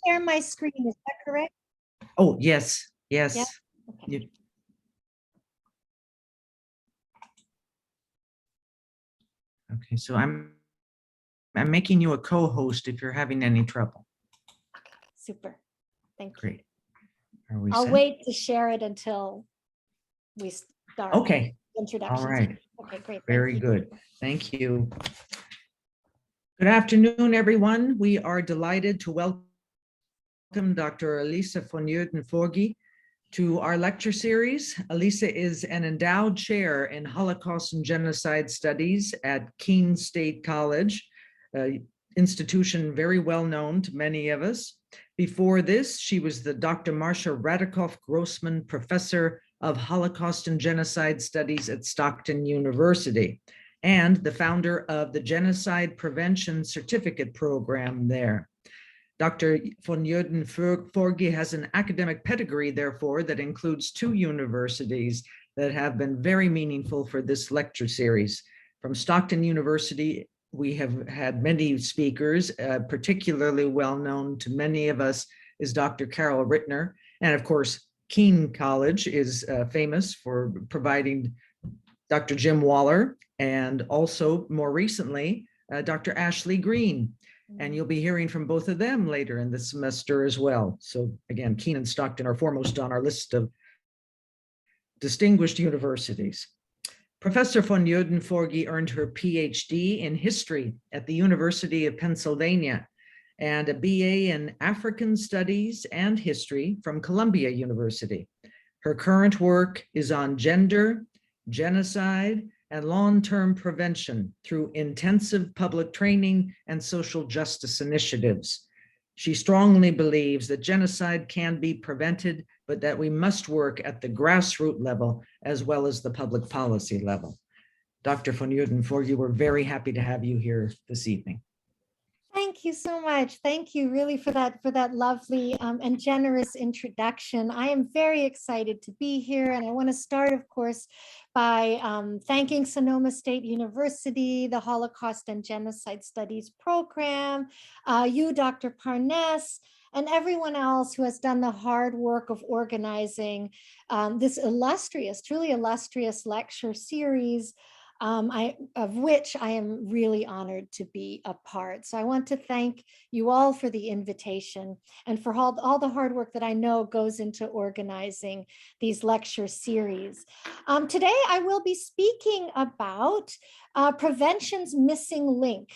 share my screen, is that correct? Oh, yes, yes. Yeah. Okay. Okay, so I'm making you a co-host if you're having any trouble. Okay, super. Thank you. Great. Are we I'll set? wait to share it until we start. Okay. Introductions. All right. Okay, great. Very good. Thank you. Good afternoon, everyone. We are delighted to welcome Dr. Elisa von Joeden-Forgey to our lecture series. Elisa is an endowed chair in Holocaust and Genocide Studies at Keene State College, an institution very well known to many of us. Before this, she was the Dr. Marcia Radikoff Grossman Professor of Holocaust and Genocide Studies at Stockton University, and the founder of the Genocide Prevention Certificate Program there. Dr. von Joeden-Forgey has an academic pedigree, therefore, that includes 2 universities that have been very meaningful for this lecture series. From Stockton University, we have had many speakers, particularly well known to many of us is Dr. Carol Rittner. And of course, Keene College is famous for providing Dr. Jim Waller, and also more recently, Dr. Ashley Green. And you'll be hearing from both of them later in the semester as well. So again, Keene and Stockton are foremost on our list of distinguished universities. Professor von Joeden-Forgey earned her PhD in history at the University of Pennsylvania and a BA in African Studies and History from Columbia University. Her current work is on gender, genocide, and long-term prevention through intensive public training and social justice initiatives. She strongly believes that genocide can be prevented, but that we must work at the grassroots level as well as the public policy level. Dr. von Joeden-Forgey, we're very happy to have you here this evening. Thank you so much. Thank you really for that lovely and generous introduction. I am very excited to be here, and I want to start, of course, by thanking Sonoma State University, the Holocaust and Genocide Studies program, you, Dr. Parnes, and everyone else who has done the hard work of organizing this illustrious, truly illustrious lecture series, of which I am really honored to be a part. So I want to thank you all for the invitation and for all the hard work that I know goes into organizing these lecture series. Today I will be speaking about prevention's missing link,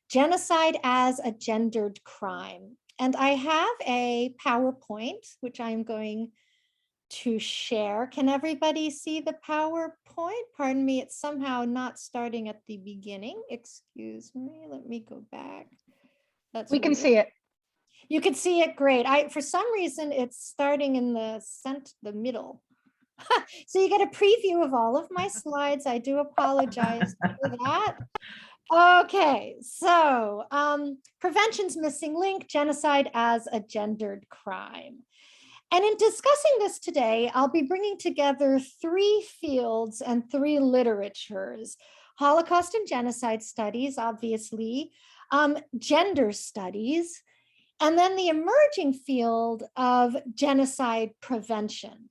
genocide as a gendered crime. And I have a PowerPoint, which I'm going to share. Can everybody see the PowerPoint? Pardon me, it's somehow not starting at the beginning. Excuse me, let me go back. We can see it. You can see it, great. For some reason, it's starting in the middle. So you get a preview of all of my slides. I do apologize for that. Okay, so prevention's missing link, genocide as a gendered crime. And in discussing this today, I'll be bringing together 3 fields and 3 literatures: Holocaust and Genocide Studies, obviously, gender studies, and then the emerging field of genocide prevention.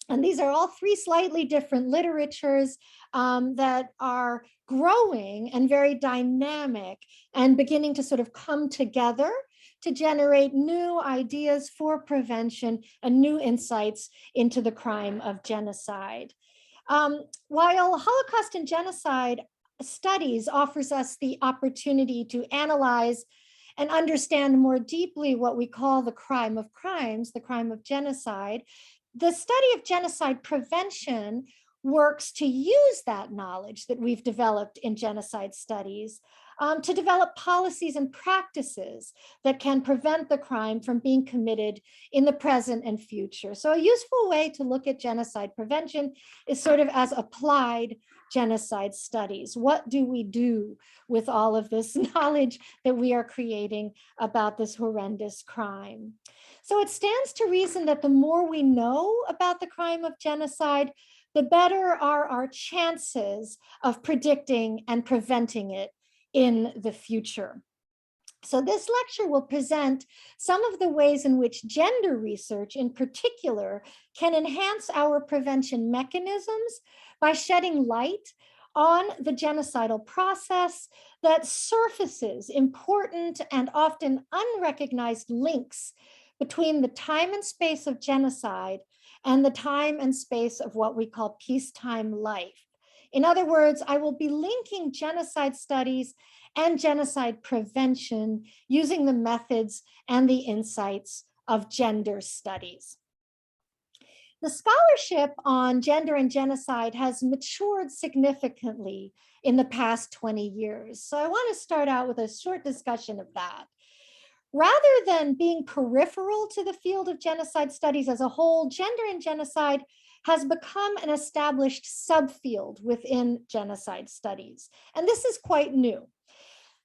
And these are all 3 slightly different literatures that are growing and very dynamic and beginning to sort of come together to generate new ideas for prevention and new insights into the crime of genocide. While Holocaust and Genocide Studies offers us the opportunity to analyze and understand more deeply what we call the crime of crimes, the crime of genocide, the study of genocide prevention works to use that knowledge that we've developed in genocide studies to develop policies and practices that can prevent the crime from being committed in the present and future. So a useful way to look at genocide prevention is sort of as applied genocide studies. What do we do with all of this knowledge that we are creating about this horrendous crime? So it stands to reason that the more we know about the crime of genocide, the better are our chances of predicting and preventing it in the future. So this lecture will present some of the ways in which gender research in particular can enhance our prevention mechanisms by shedding light on the genocidal process that surfaces important and often unrecognized links between the time and space of genocide and the time and space of what we call peacetime life. In other words, I will be linking genocide studies and genocide prevention using the methods and the insights of gender studies. The scholarship on gender and genocide has matured significantly in the past 20 years. So I want to start out with a short discussion of that. Rather than being peripheral to the field of genocide studies as a whole, gender and genocide has become an established subfield within genocide studies. And this is quite new.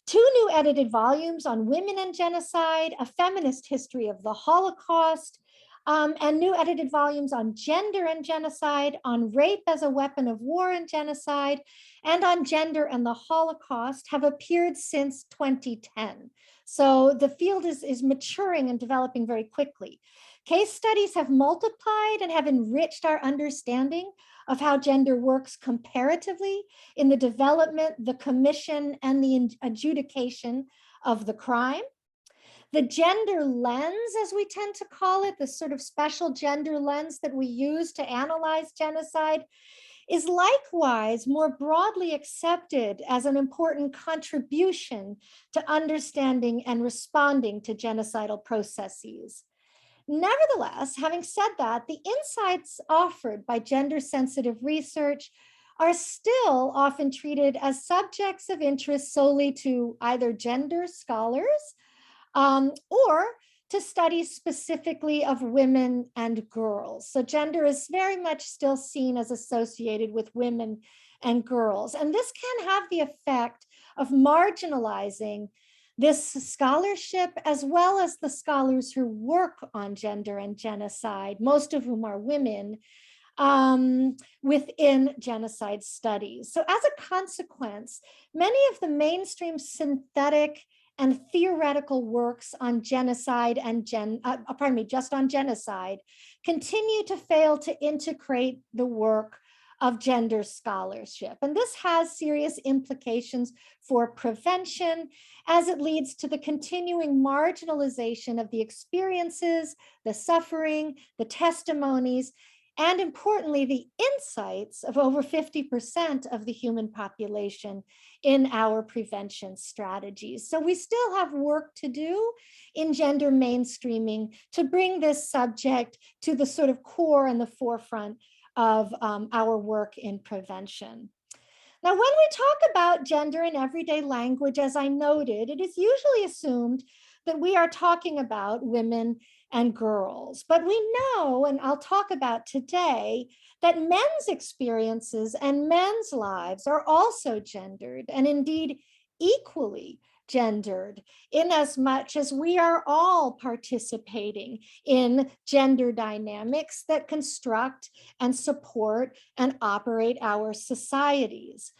2 new edited volumes on women and genocide, a feminist history of the Holocaust, and new edited volumes on gender and genocide, on rape as a weapon of war and genocide, and on gender and the Holocaust have appeared since 2010. So the field is maturing and developing very quickly. Case studies have multiplied and have enriched our understanding of how gender works comparatively in the development, the commission, and the adjudication of the crime. The gender lens, as we tend to call it, the sort of special gender lens that we use to analyze genocide, is likewise more broadly accepted as an important contribution to understanding and responding to genocidal processes. Nevertheless, having said that, the insights offered by gender-sensitive research are still often treated as subjects of interest solely to either gender scholars or to studies specifically of women and girls. So gender is very much still seen as associated with women and girls. And this can have the effect of marginalizing this scholarship, as well as the scholars who work on gender and genocide, most of whom are women, within genocide studies. So as a consequence, many of the mainstream synthetic and theoretical works on genocide and just on genocide continue to fail to integrate the work of gender scholarship. And this has serious implications for prevention as it leads to the continuing marginalization of the experiences, the suffering, the testimonies, and importantly, the insights of over 50% of the human population in our prevention strategies. So we still have work to do in gender mainstreaming to bring this subject to the sort of core and the forefront of our work in prevention. Now, when we talk about gender in everyday language, as I noted, it is usually assumed that we are talking about women and girls. But we know, and I'll talk about today, that men's experiences and men's lives are also gendered, and indeed equally gendered, in as much as we are all participating in gender dynamics that construct and support and operate our societies.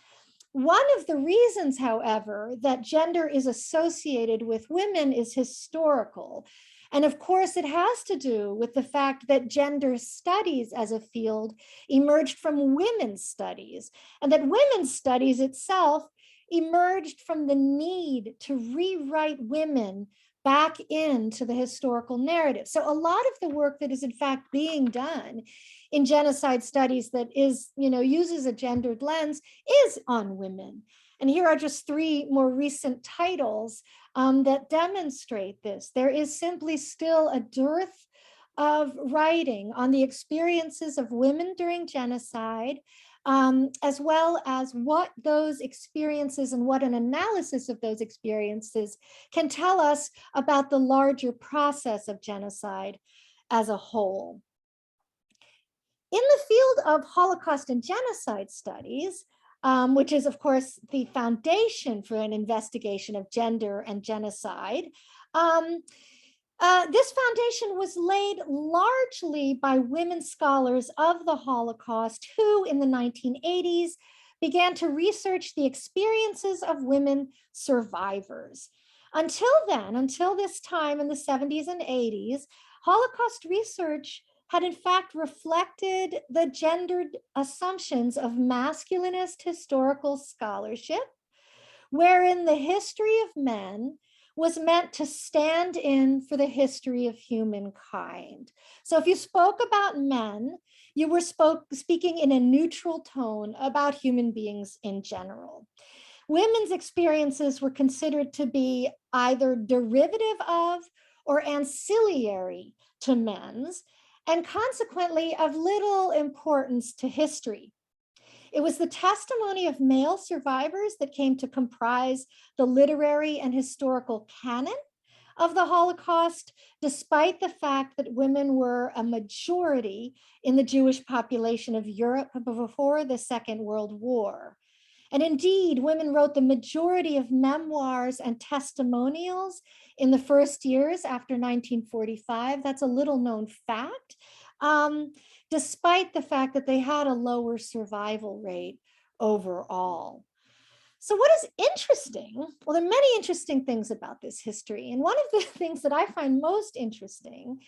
One of the reasons, however, that gender is associated with women is historical. And of course, it has to do with the fact that gender studies as a field emerged from women's studies, and that women's studies itself emerged from the need to rewrite women back into the historical narrative. So a lot of the work that is in fact being done in genocide studies that is, uses a gendered lens is on women. And here are just 3 more recent titles that demonstrate this. There is simply still a dearth of writing on the experiences of women during genocide, as well as what those experiences and what an analysis of those experiences can tell us about the larger process of genocide as a whole. In the field of Holocaust and genocide studies, which is, of course, the foundation for an investigation of gender and genocide, this foundation was laid largely by women scholars of the Holocaust who, in the 1980s, began to research the experiences of women survivors. Until then, until this time in the 70s and 80s, Holocaust research had in fact reflected the gendered assumptions of masculinist historical scholarship, wherein the history of men was meant to stand in for the history of humankind. So if you spoke about men, you were speaking in a neutral tone about human beings in general. Women's experiences were considered to be either derivative of or ancillary to men's, and consequently of little importance to history. It was the testimony of male survivors that came to comprise the literary and historical canon of the Holocaust, despite the fact that women were a majority in the Jewish population of Europe before the Second World War. And indeed, women wrote the majority of memoirs and testimonials in the first years after 1945. That's a little known fact, despite the fact that they had a lower survival rate overall. So what is interesting? Well, there are many interesting things about this history. And one of the things that I find most interesting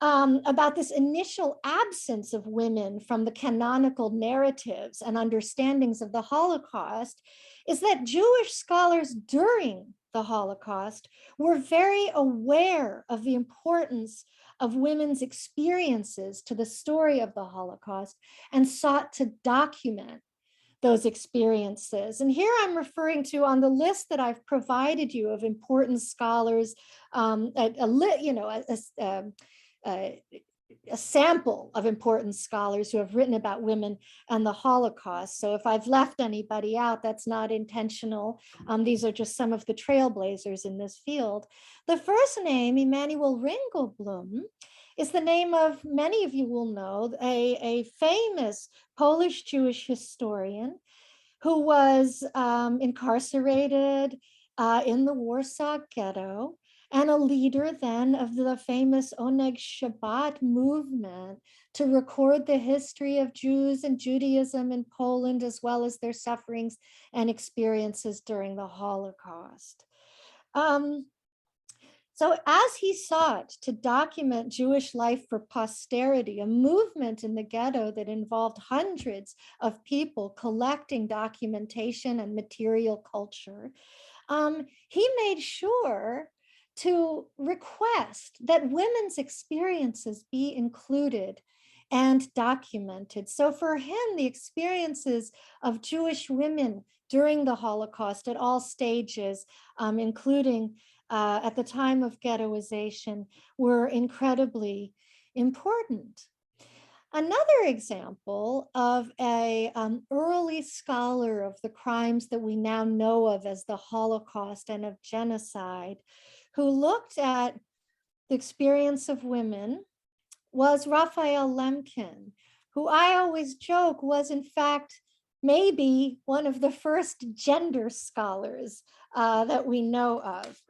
about this initial absence of women from the canonical narratives and understandings of the Holocaust is that Jewish scholars during the Holocaust were very aware of the importance of women's experiences to the story of the Holocaust and sought to document those experiences. And here I'm referring to, on the list that I've provided you of important scholars, a sample of important scholars who have written about women and the Holocaust. So if I've left anybody out, that's not intentional. These are just some of the trailblazers in this field. The first name, Emanuel Ringelblum, is the name of, many of you will know, a famous Polish Jewish historian who was incarcerated in the Warsaw Ghetto, and a leader then of the famous Oneg Shabbat movement to record the history of Jews and Judaism in Poland, as well as their sufferings and experiences during the Holocaust. So as he sought to document Jewish life for posterity, a movement in the ghetto that involved hundreds of people collecting documentation and material culture, he made sure to request that women's experiences be included and documented. So for him, the experiences of Jewish women during the Holocaust at all stages, including at the time of ghettoization, were incredibly important. Another example of a early scholar of the crimes that we now know of as the Holocaust and of genocide, who looked at the experience of women, was Raphael Lemkin, who I always joke was in fact maybe one of the first gender scholars that we know of.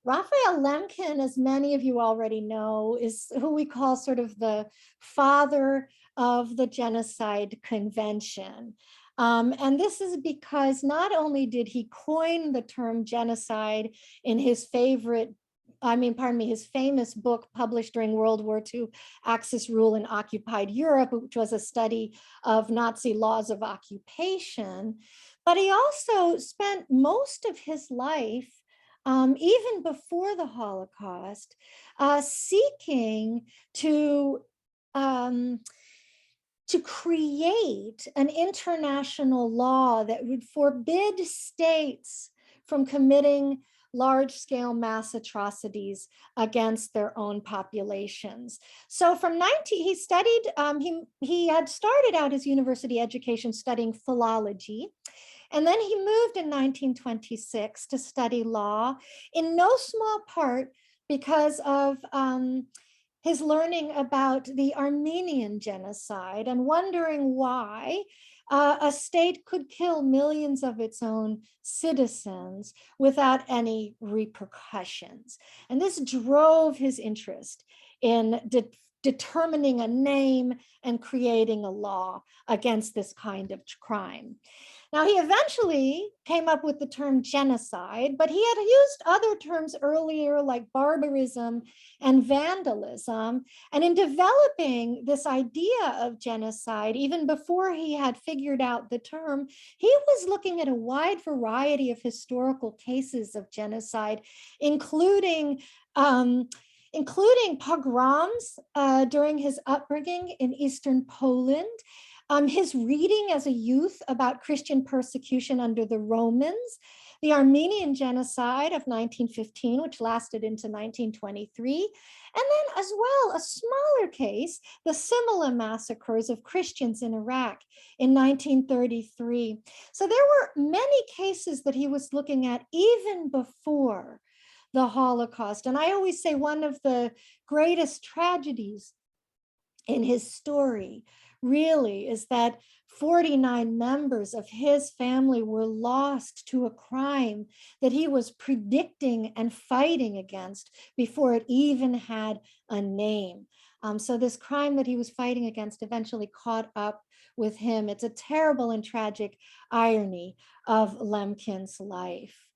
Raphael Lemkin, as many of you already know, is who we call sort of the father of the Genocide Convention. And this is because not only did he coin the term genocide in his his famous book published during World War II, Axis Rule in Occupied Europe, which was a study of Nazi laws of occupation, but he also spent most of his life, even before the Holocaust, seeking to create an international law that would forbid states from committing large-scale mass atrocities against their own populations. So he studied, he had started out his university education studying philology, and then he moved in 1926 to study law, in no small part because of his learning about the Armenian genocide and wondering why a state could kill millions of its own citizens without any repercussions. And this drove his interest in determining a name and creating a law against this kind of crime. Now, he eventually came up with the term genocide, but he had used other terms earlier like barbarism and vandalism. And in developing this idea of genocide, even before he had figured out the term, he was looking at a wide variety of historical cases of genocide, including pogroms during his upbringing in Eastern Poland, his reading as a youth about Christian persecution under the Romans, the Armenian genocide of 1915, which lasted into 1923, and then as well, a smaller case, the Simele massacres of Christians in Iraq in 1933. So there were many cases that he was looking at even before the Holocaust. And I always say one of the greatest tragedies in his story really is that 49 members of his family were lost to a crime that he was predicting and fighting against before it even had a name. So this crime that he was fighting against eventually caught up with him. It's a terrible and tragic irony of Lemkin's life.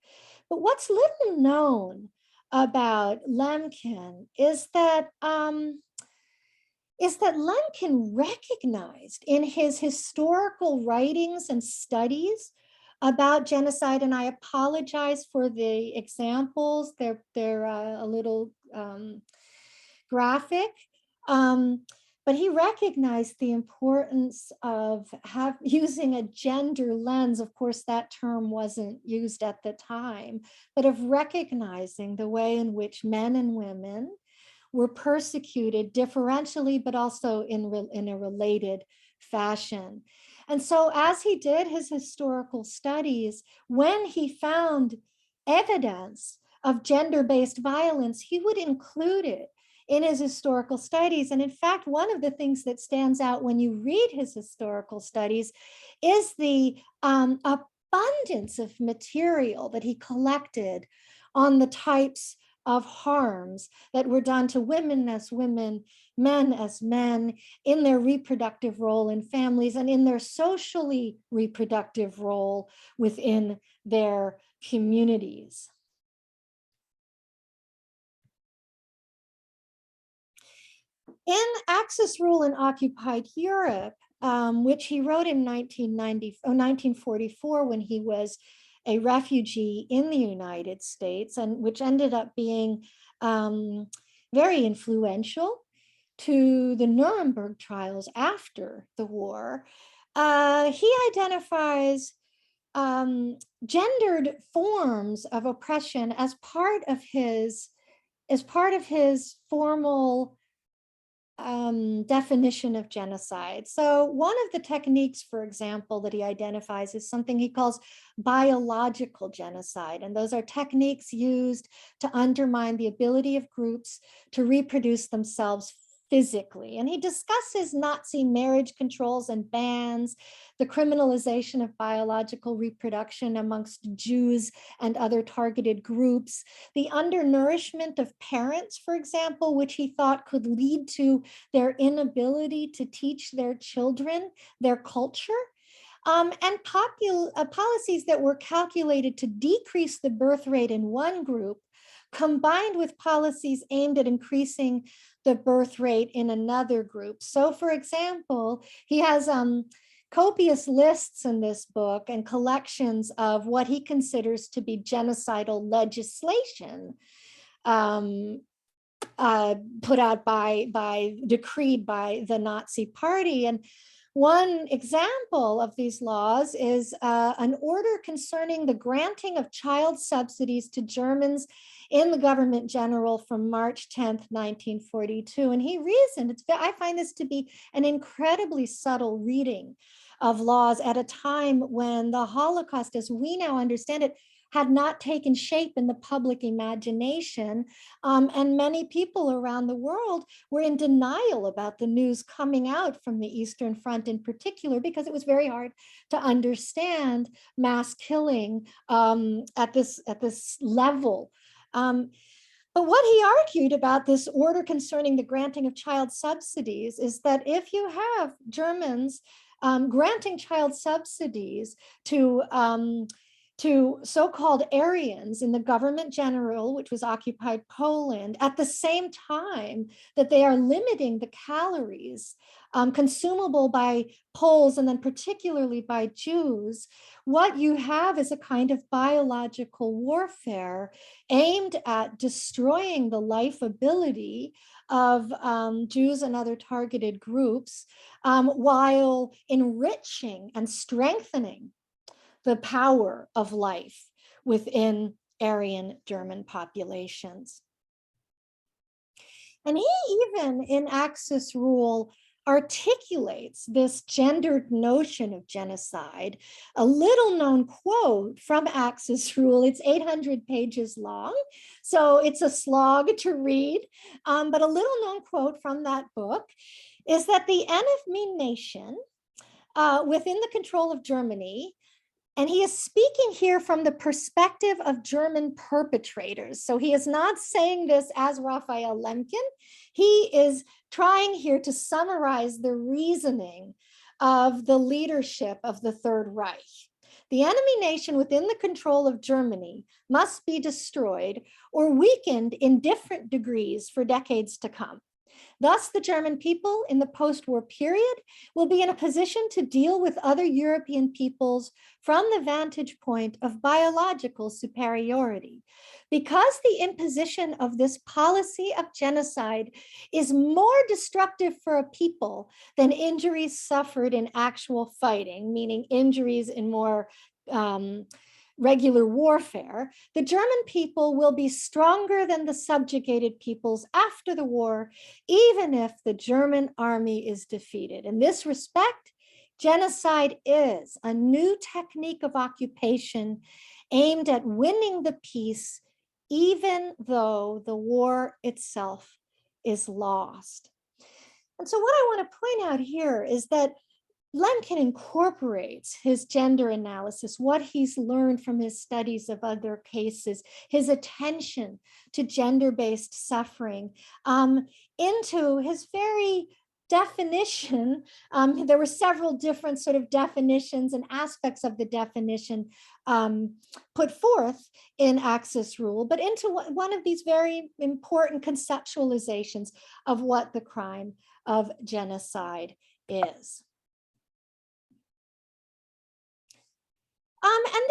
But what's little known about Lemkin is that Lemkin recognized in his historical writings and studies about genocide, and I apologize for the examples, they're a little graphic, but he recognized the importance of using a gender lens. Of course, that term wasn't used at the time, but of recognizing the way in which men and women were persecuted differentially, but also in a related fashion. And so as he did his historical studies, when he found evidence of gender-based violence, he would include it in his historical studies. And in fact, one of the things that stands out when you read his historical studies is the abundance of material that he collected on the types of harms that were done to women as women, men as men, in their reproductive role in families and in their socially reproductive role within their communities. In Axis Rule in Occupied Europe, which he wrote in 1944 when he was a refugee in the United States, and which ended up being very influential to the Nuremberg trials after the war, he identifies gendered forms of oppression as part of his formal definition of genocide. So one of the techniques, for example, that he identifies is something he calls biological genocide. And those are techniques used to undermine the ability of groups to reproduce themselves physically. And he discusses Nazi marriage controls and bans, the criminalization of biological reproduction amongst Jews and other targeted groups, the undernourishment of parents, for example, which he thought could lead to their inability to teach their children their culture, and policies that were calculated to decrease the birth rate in one group, combined with policies aimed at increasing the birth rate in another group. So for example, he has copious lists in this book and collections of what he considers to be genocidal legislation put out decreed by the Nazi Party. And one example of these laws is an order concerning the granting of child subsidies to Germans in the government general from March 10th, 1942. And he reasoned, I find this to be an incredibly subtle reading of laws at a time when the Holocaust, as we now understand it, had not taken shape in the public imagination. And many people around the world were in denial about the news coming out from the Eastern Front in particular, because it was very hard to understand mass killing at this level. But what he argued about this order concerning the granting of child subsidies is that if you have Germans granting child subsidies to so-called Aryans in the government general, which was occupied Poland, at the same time that they are limiting the calories consumable by Poles and then particularly by Jews, what you have is a kind of biological warfare aimed at destroying the life ability of Jews and other targeted groups, while enriching and strengthening the power of life within Aryan German populations. And he even in Axis Rule articulates this gendered notion of genocide. A little known quote from Axis Rule, it's 800 pages long, so it's a slog to read, but a little known quote from that book is that the enemy nation within the control of Germany, and he is speaking here from the perspective of German perpetrators. So he is not saying this as Raphael Lemkin. He is trying here to summarize the reasoning of the leadership of the Third Reich. The enemy nation within the control of Germany must be destroyed or weakened in different degrees for decades to come. Thus, the German people in the post-war period will be in a position to deal with other European peoples from the vantage point of biological superiority. Because the imposition of this policy of genocide is more destructive for a people than injuries suffered in actual fighting, meaning injuries in more regular warfare, the German people will be stronger than the subjugated peoples after the war, even if the German army is defeated. In this respect, genocide is a new technique of occupation aimed at winning the peace, even though the war itself is lost. And so what I want to point out here is that Lemkin incorporates his gender analysis, what he's learned from his studies of other cases, his attention to gender-based suffering, into his very definition. There were several different sort of definitions and aspects of the definition put forth in Axis Rule, but into one of these very important conceptualizations of what the crime of genocide is. And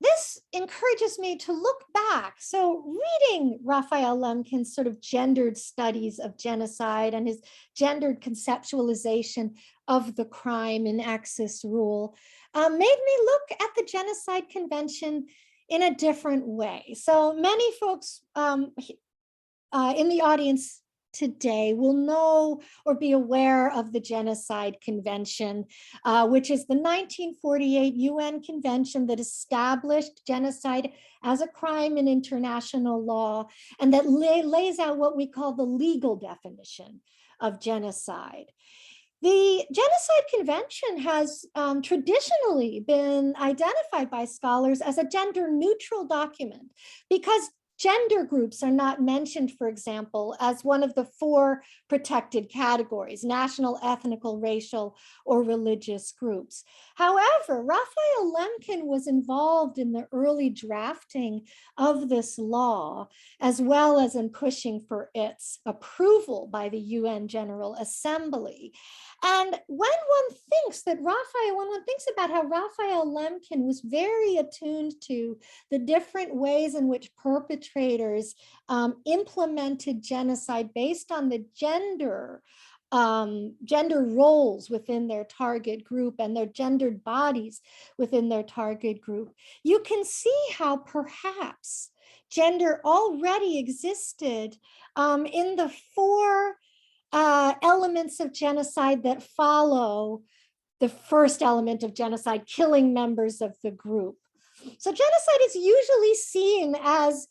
this encourages me to look back. So reading Raphael Lemkin's sort of gendered studies of genocide and his gendered conceptualization of the crime in Axis Rule made me look at the Genocide Convention in a different way. So many folks in the audience today will know or be aware of the Genocide Convention, which is the 1948 UN convention that established genocide as a crime in international law and that lays out what we call the legal definition of genocide. The Genocide Convention has traditionally been identified by scholars as a gender-neutral document because gender groups are not mentioned, for example, as one of the 4 protected categories: national, ethnical, racial, or religious groups. However, Raphael Lemkin was involved in the early drafting of this law, as well as in pushing for its approval by the UN General Assembly. And when one thinks about how Raphael Lemkin was very attuned to the different ways in which perpetrators implemented genocide based on the gender roles within their target group and their gendered bodies within their target group, you can see how perhaps gender already existed in the 4 elements of genocide that follow the first element of genocide, killing members of the group. So genocide is usually seen as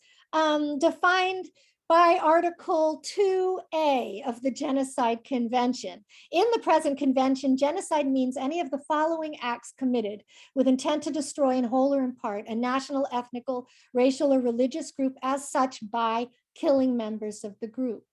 defined by Article 2A of the Genocide Convention. In the present convention, genocide means any of the following acts committed with intent to destroy in whole or in part a national, ethnical, racial, or religious group as such by killing members of the group.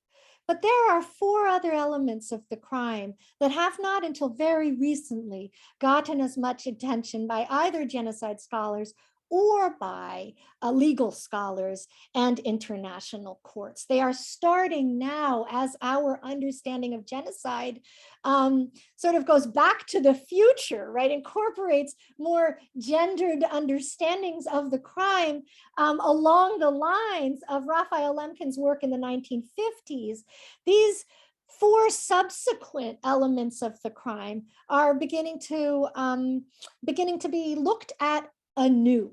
But there are 4 other elements of the crime that have not until very recently gotten as much attention by either genocide scholars or by legal scholars and international courts. They are starting now, as our understanding of genocide sort of goes back to the future, right? Incorporates more gendered understandings of the crime along the lines of Raphael Lemkin's work in the 1950s. These 4 subsequent elements of the crime are beginning to be looked at anew.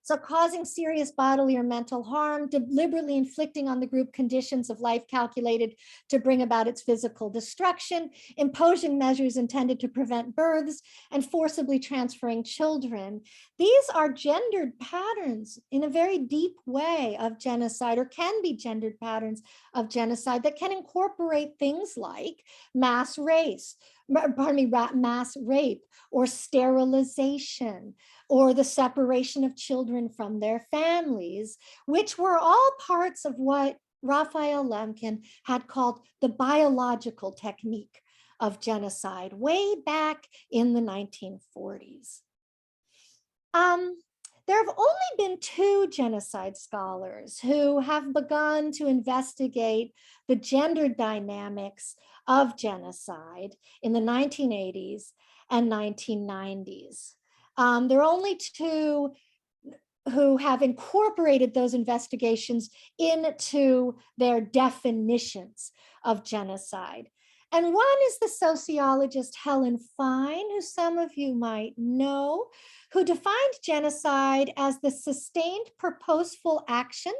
So causing serious bodily or mental harm, deliberately inflicting on the group conditions of life calculated to bring about its physical destruction, imposing measures intended to prevent births, and forcibly transferring children. These are gendered patterns in a very deep way of genocide, or can be gendered patterns of genocide that can incorporate things like mass rape, or sterilization, or the separation of children from their families, which were all parts of what Raphael Lemkin had called the biological technique of genocide way back in the 1940s. There have only been 2 genocide scholars who have begun to investigate the gender dynamics of genocide in the 1980s and 1990s. There are only 2 who have incorporated those investigations into their definitions of genocide. And one is the sociologist Helen Fine, who some of you might know, who defined genocide as the sustained purposeful action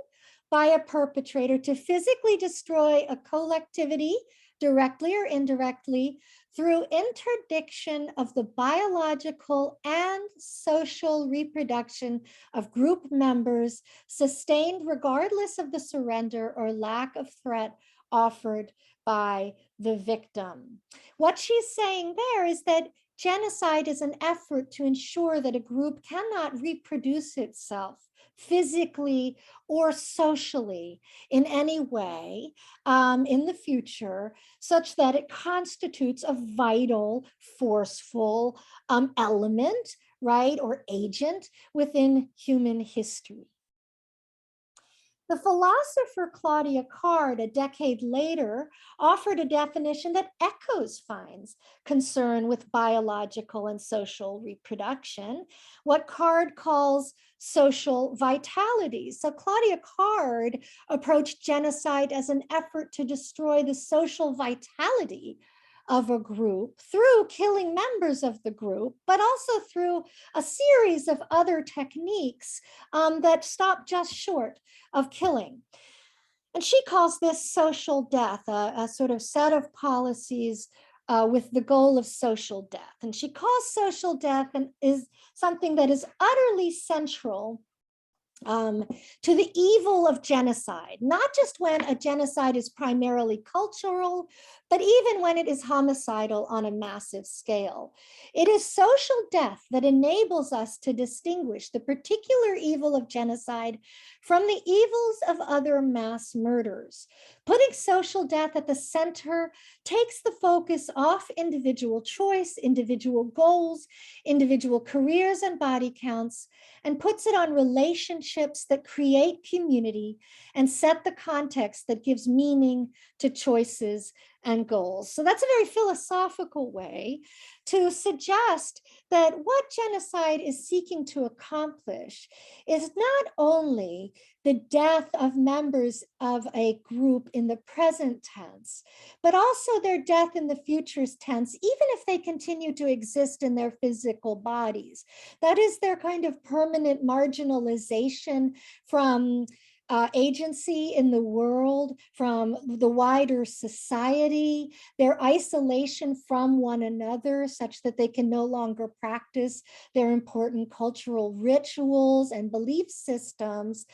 by a perpetrator to physically destroy a collectivity, directly or indirectly, through interdiction of the biological and social reproduction of group members, sustained regardless of the surrender or lack of threat offered by the victim. What she's saying there is that genocide is an effort to ensure that a group cannot reproduce itself physically or socially in any way in the future, such that it constitutes a vital, forceful element, right, or agent within human history. The philosopher Claudia Card, a decade later, offered a definition that echoes Fine's concern with biological and social reproduction, what Card calls social vitality. So Claudia Card approached genocide as an effort to destroy the social vitality of a group through killing members of the group, but also through a series of other techniques that stop just short of killing. And she calls this social death, a sort of set of policies with the goal of social death. And she calls social death and is something that is utterly central to the evil of genocide, not just when a genocide is primarily cultural, but even when it is homicidal on a massive scale. It is social death that enables us to distinguish the particular evil of genocide from the evils of other mass murders. Putting social death at the center takes the focus off individual choice, individual goals, individual careers and body counts, and puts it on relationships that create community and set the context that gives meaning to choices and goals. So that's a very philosophical way to suggest that what genocide is seeking to accomplish is not only the death of members of a group in the present tense, but also their death in the future's tense, even if they continue to exist in their physical bodies. That is their kind of permanent marginalization from agency in the world, from the wider society, their isolation from one another such that they can no longer practice their important cultural rituals and belief systems,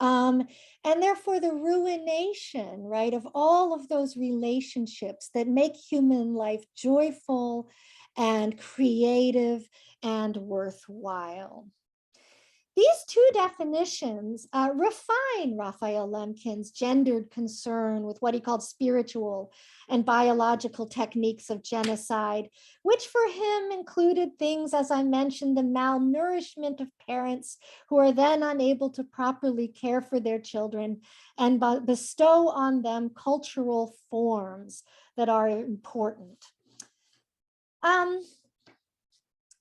and therefore the ruination, right, of all of those relationships that make human life joyful and creative and worthwhile. These two definitions refine Raphael Lemkin's gendered concern with what he called spiritual and biological techniques of genocide, which for him included things, as I mentioned, the malnourishment of parents who are then unable to properly care for their children and bestow on them cultural forms that are important.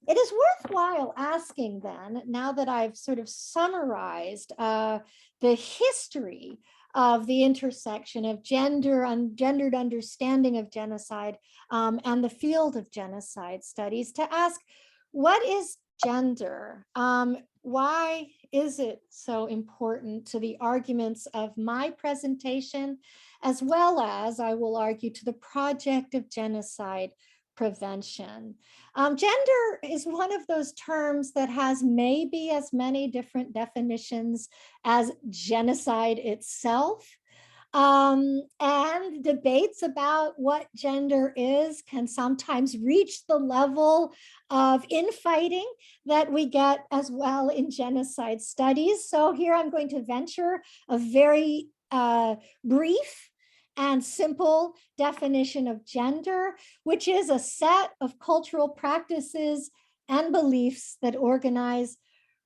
It is worthwhile asking then, now that I've sort of summarized the history of the intersection of gendered understanding of genocide and the field of genocide studies, to ask, what is gender? Why is it so important to the arguments of my presentation, as well as, I will argue, to the project of genocide prevention? Gender is one of those terms that has maybe as many different definitions as genocide itself. And debates about what gender is can sometimes reach the level of infighting that we get as well in genocide studies. So here I'm going to venture a very brief and simple definition of gender, which is a set of cultural practices and beliefs that organize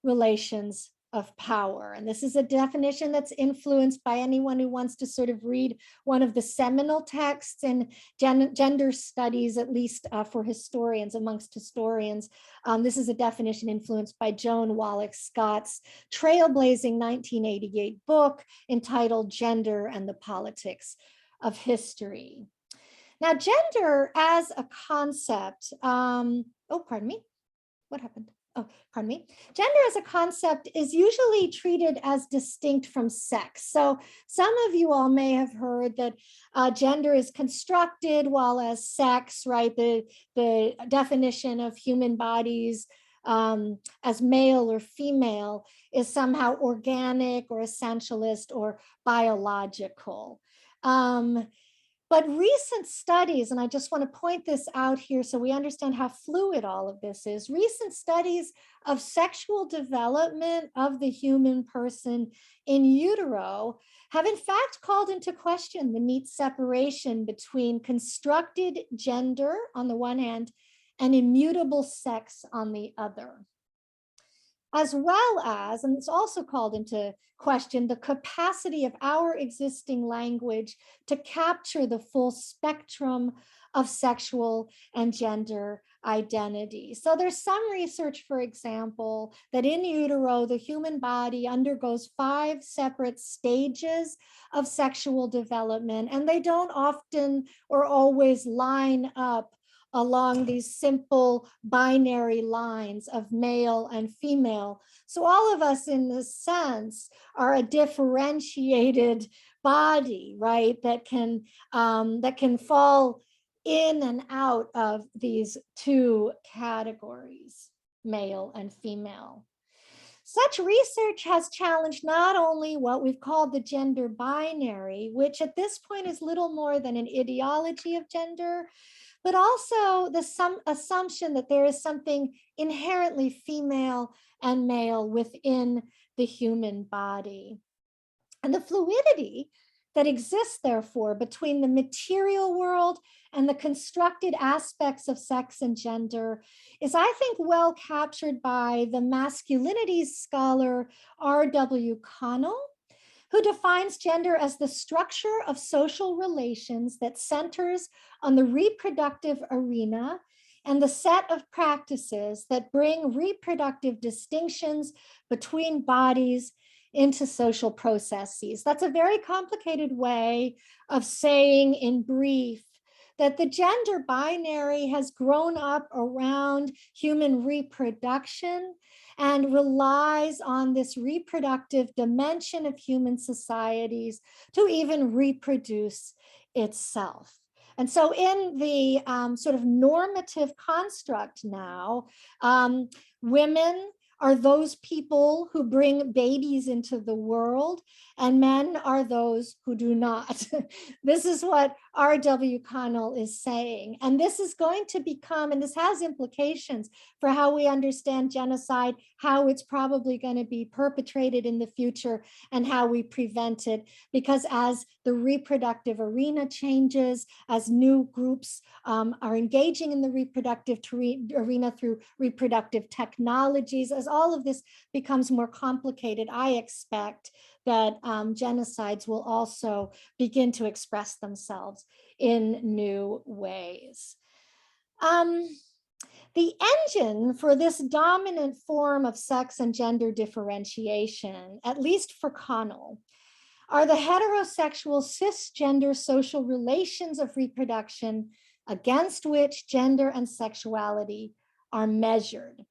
relations of power. And this is a definition that's influenced by anyone who wants to sort of read one of the seminal texts in gender studies, at least for historians, amongst historians. This is a definition influenced by Joan Wallach Scott's trailblazing 1988 book entitled Gender and the Politics of History. Now, gender as a concept, oh, pardon me, what happened? Oh, pardon me. Gender as a concept is usually treated as distinct from sex. So some of you all may have heard that gender is constructed, while as sex, right, the definition of human bodies as male or female is somehow organic or essentialist or biological. But recent studies, and I just want to point this out here so we understand how fluid all of this is, recent studies of sexual development of the human person in utero have in fact called into question the neat separation between constructed gender on the one hand and immutable sex on the other, as well as, and it's also called into question, the capacity of our existing language to capture the full spectrum of sexual and gender identity. So there's some research, for example, that in utero, the human body undergoes 5 separate stages of sexual development, and they don't often or always line up along these simple binary lines of male and female. So all of us in this sense are a differentiated body, right? That can fall in and out of these 2 categories, male and female. Such research has challenged not only what we've called the gender binary, which at this point is little more than an ideology of gender, but also the assumption that there is something inherently female and male within the human body. And the fluidity that exists, therefore, between the material world and the constructed aspects of sex and gender is, I think, well captured by the masculinities scholar R.W. Connell, who defines gender as the structure of social relations that centers on the reproductive arena and the set of practices that bring reproductive distinctions between bodies into social processes. That's a very complicated way of saying in brief that the gender binary has grown up around human reproduction and relies on this reproductive dimension of human societies to even reproduce itself. And so in the sort of normative construct now, women are those people who bring babies into the world, and men are those who do not. This is what R.W. Connell is saying. And this is going to become, and this has implications for how we understand genocide, how it's probably going to be perpetrated in the future, and how we prevent it. Because as the reproductive arena changes, as new groups are engaging in the reproductive arena through reproductive technologies, as all of this becomes more complicated, I expect that genocides will also begin to express themselves in new ways. The engine for this dominant form of sex and gender differentiation, at least for Connell, are the heterosexual cisgender social relations of reproduction against which gender and sexuality are measured.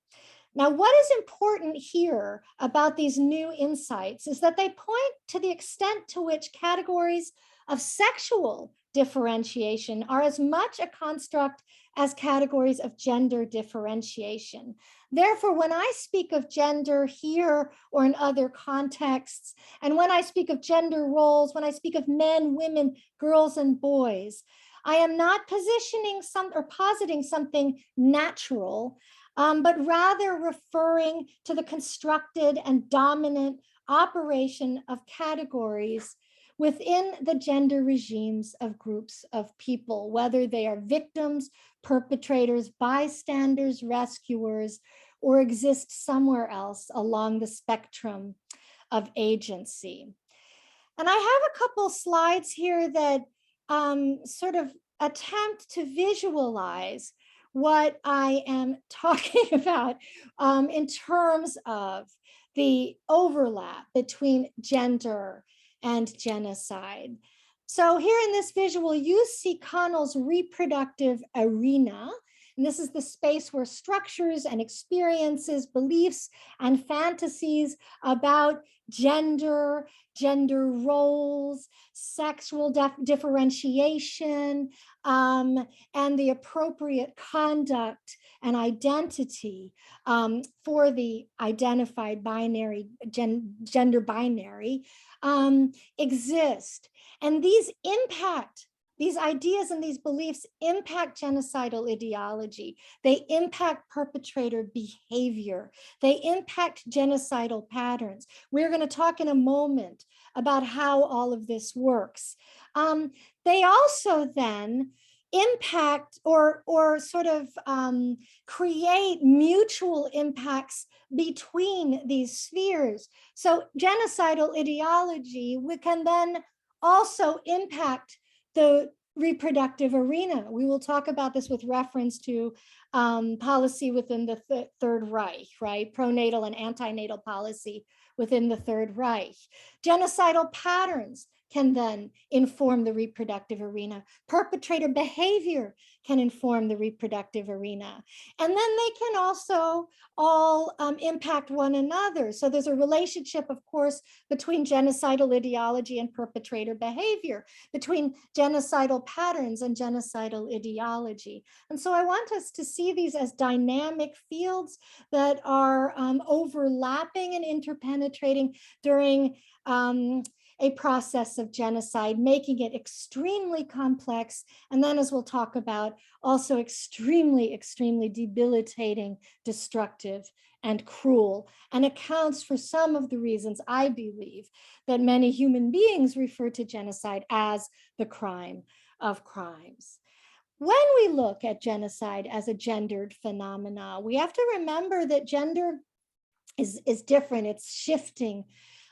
Now, what is important here about these new insights is that they point to the extent to which categories of sexual differentiation are as much a construct as categories of gender differentiation. Therefore, when I speak of gender here or in other contexts, and when I speak of gender roles, when I speak of men, women, girls, and boys, I am not positing something natural, but rather referring to the constructed and dominant operation of categories within the gender regimes of groups of people, whether they are victims, perpetrators, bystanders, rescuers, or exist somewhere else along the spectrum of agency. And I have a couple slides here that sort of attempt to visualize what I am talking about in terms of the overlap between gender and genocide. So here in this visual, you see Connell's reproductive arena. And this is the space where structures and experiences, beliefs, and fantasies about gender, gender roles, sexual differentiation, and the appropriate conduct and identity for the identified binary, gender binary, exist. And these ideas and these beliefs impact genocidal ideology. They impact perpetrator behavior. They impact genocidal patterns. We're going to talk in a moment about how all of this works. They also then impact or sort of create mutual impacts between these spheres. So genocidal ideology, we can then also impact the reproductive arena. We will talk about this with reference to policy within the Third Reich, right? Pronatal and antinatal policy within the Third Reich. Genocidal patterns can then inform the reproductive arena. Perpetrator behavior can inform the reproductive arena. And then they can also all impact one another. So there's a relationship, of course, between genocidal ideology and perpetrator behavior, between genocidal patterns and genocidal ideology. And so I want us to see these as dynamic fields that are overlapping and interpenetrating during a process of genocide, making it extremely complex. And then, as we'll talk about, also extremely, extremely debilitating, destructive, and cruel, and accounts for some of the reasons I believe that many human beings refer to genocide as the crime of crimes. When we look at genocide as a gendered phenomena, we have to remember that gender is different, it's shifting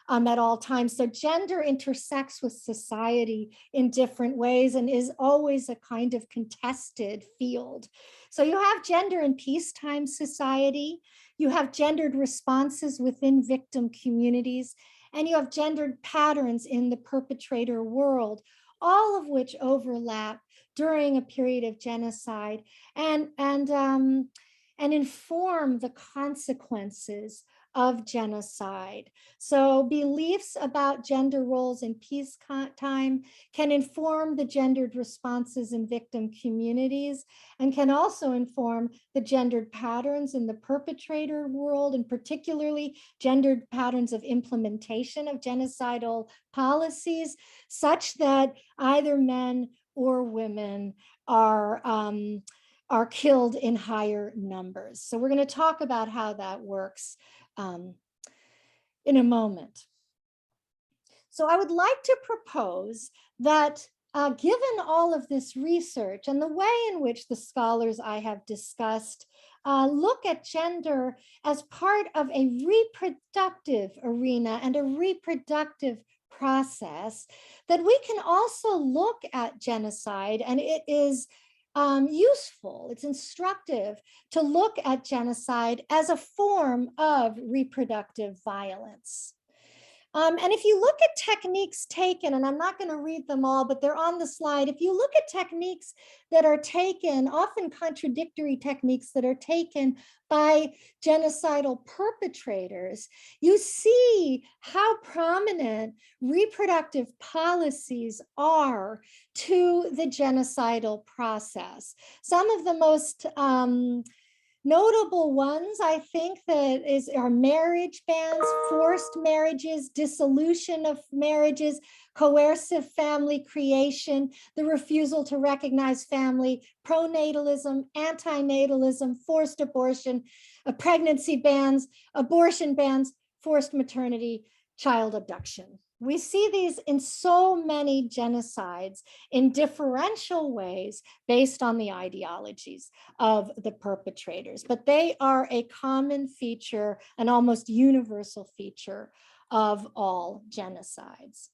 at all times. So gender intersects with society in different ways and is always a kind of contested field. So you have gender in peacetime society, you have gendered responses within victim communities, and you have gendered patterns in the perpetrator world, all of which overlap during a period of genocide and inform the consequences of genocide. So beliefs about gender roles in peacetime can inform the gendered responses in victim communities and can also inform the gendered patterns in the perpetrator world, and particularly gendered patterns of implementation of genocidal policies, such that either men or women are killed in higher numbers. So we're going to talk about how that works in a moment. So I would like to propose that given all of this research and the way in which the scholars I have discussed look at gender as part of a reproductive arena and a reproductive process, that we can also look at genocide, and it is useful, it's instructive to look at genocide as a form of reproductive violence. And if you look at techniques taken, and I'm not going to read them all, but they're on the slide. If you look at techniques that are taken, often contradictory techniques that are taken by genocidal perpetrators, you see how prominent reproductive policies are to the genocidal process. Some of the most notable ones, I think, are marriage bans, forced marriages, dissolution of marriages, coercive family creation, the refusal to recognize family, pronatalism, antinatalism, forced abortion, pregnancy bans, abortion bans, forced maternity, child abduction. We see these in so many genocides in differential ways based on the ideologies of the perpetrators, but they are a common feature, an almost universal feature of all genocides.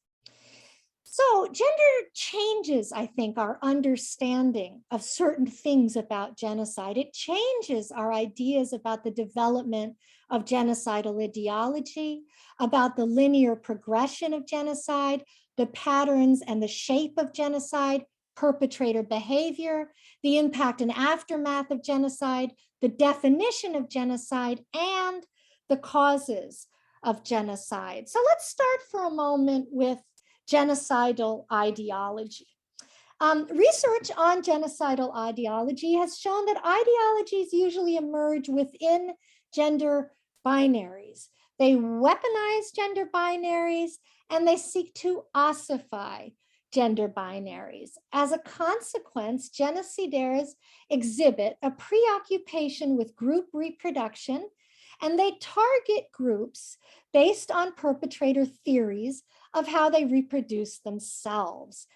So gender changes, I think, our understanding of certain things about genocide. It changes our ideas about the development of genocidal ideology, about the linear progression of genocide, the patterns and the shape of genocide, perpetrator behavior, the impact and aftermath of genocide, the definition of genocide, and the causes of genocide. So let's start for a moment with genocidal ideology. Research on genocidal ideology has shown that ideologies usually emerge within gender binaries. They weaponize gender binaries and they seek to ossify gender binaries. As a consequence, genocidaires exhibit a preoccupation with group reproduction, and they target groups based on perpetrator theories of how they reproduce themselves.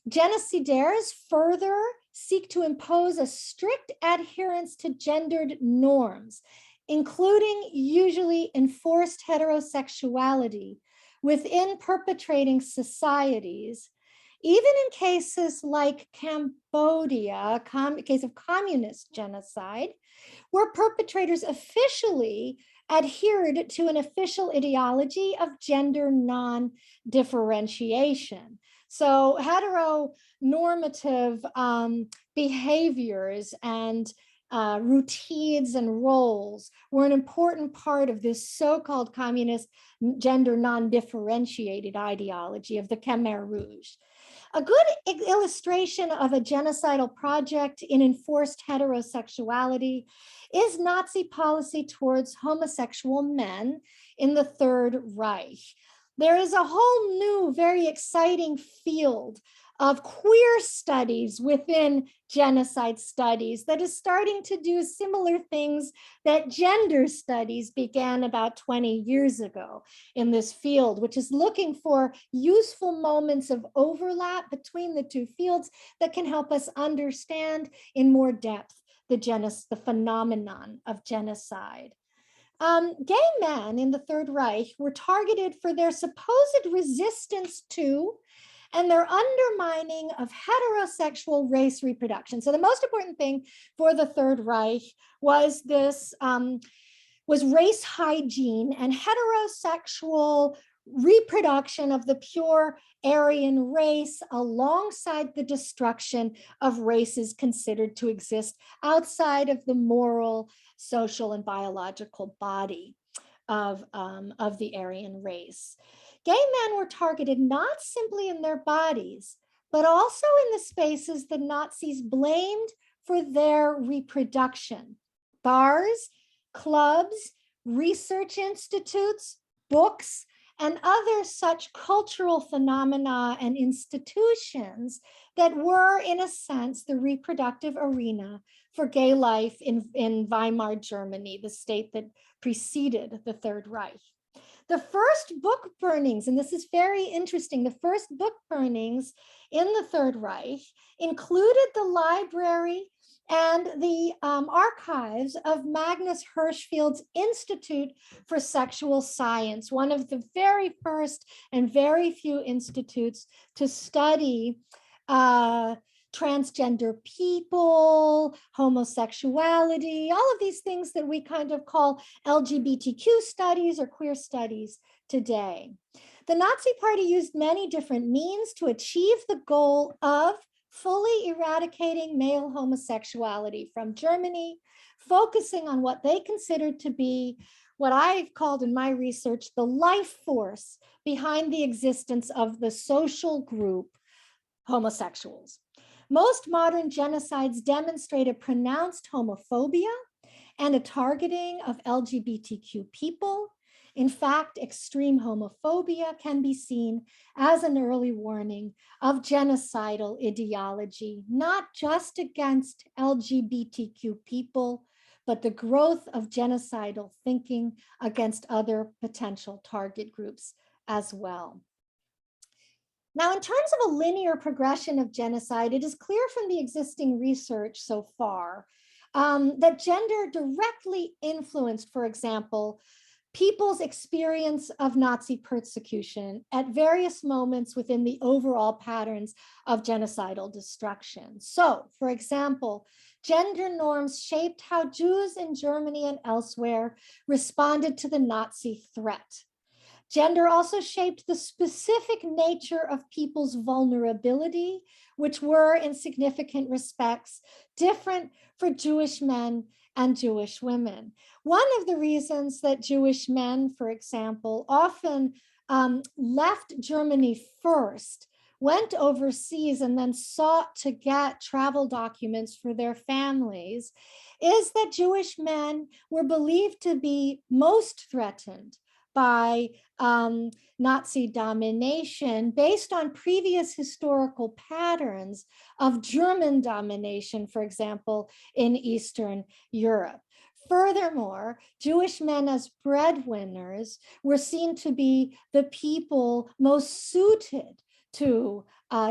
Genocidaires further seek to impose a strict adherence to gendered norms, including usually enforced heterosexuality within perpetrating societies, even in cases like Cambodia, case of communist genocide, where perpetrators officially adhered to an official ideology of gender non-differentiation. So heteronormative behaviors and routines and roles were an important part of this so-called communist gender non-differentiated ideology of the Khmer Rouge. A good illustration of a genocidal project in enforced heterosexuality is Nazi policy towards homosexual men in the Third Reich. There is a whole new, very exciting field of queer studies within genocide studies that is starting to do similar things that gender studies began about 20 years ago in this field, which is looking for useful moments of overlap between the two fields that can help us understand in more depth the phenomenon of genocide. Gay men in the Third Reich were targeted for their supposed resistance to and their undermining of heterosexual race reproduction. So the most important thing for the Third Reich was this, was race hygiene and heterosexual reproduction of the pure Aryan race alongside the destruction of races considered to exist outside of the moral, social, and biological body of the Aryan race. Gay men were targeted not simply in their bodies, but also in the spaces the Nazis blamed for their reproduction. Bars, clubs, research institutes, books, and other such cultural phenomena and institutions that were, in a sense, the reproductive arena for gay life in Weimar Germany, the state that preceded the Third Reich. The first book burnings, and this is very interesting, the first book burnings in the Third Reich included the library and the archives of Magnus Hirschfeld's Institute for Sexual Science, one of the very first and very few institutes to study transgender people, homosexuality, all of these things that we kind of call LGBTQ studies or queer studies today. The Nazi Party used many different means to achieve the goal of fully eradicating male homosexuality from Germany, focusing on what they considered to be what I've called in my research the life force behind the existence of the social group homosexuals. Most modern genocides demonstrate a pronounced homophobia and a targeting of LGBTQ people. In fact, extreme homophobia can be seen as an early warning of genocidal ideology, not just against LGBTQ people, but the growth of genocidal thinking against other potential target groups as well. Now, in terms of a linear progression of genocide, it is clear from the existing research so far that gender directly influenced, for example, people's experience of Nazi persecution at various moments within the overall patterns of genocidal destruction. So, for example, gender norms shaped how Jews in Germany and elsewhere responded to the Nazi threat. Gender also shaped the specific nature of people's vulnerability, which were in significant respects different for Jewish men and Jewish women. One of the reasons that Jewish men, for example, often left Germany first, went overseas and then sought to get travel documents for their families, is that Jewish men were believed to be most threatened by Nazi domination based on previous historical patterns of German domination, for example, in Eastern Europe. Furthermore, Jewish men as breadwinners were seen to be the people most suited to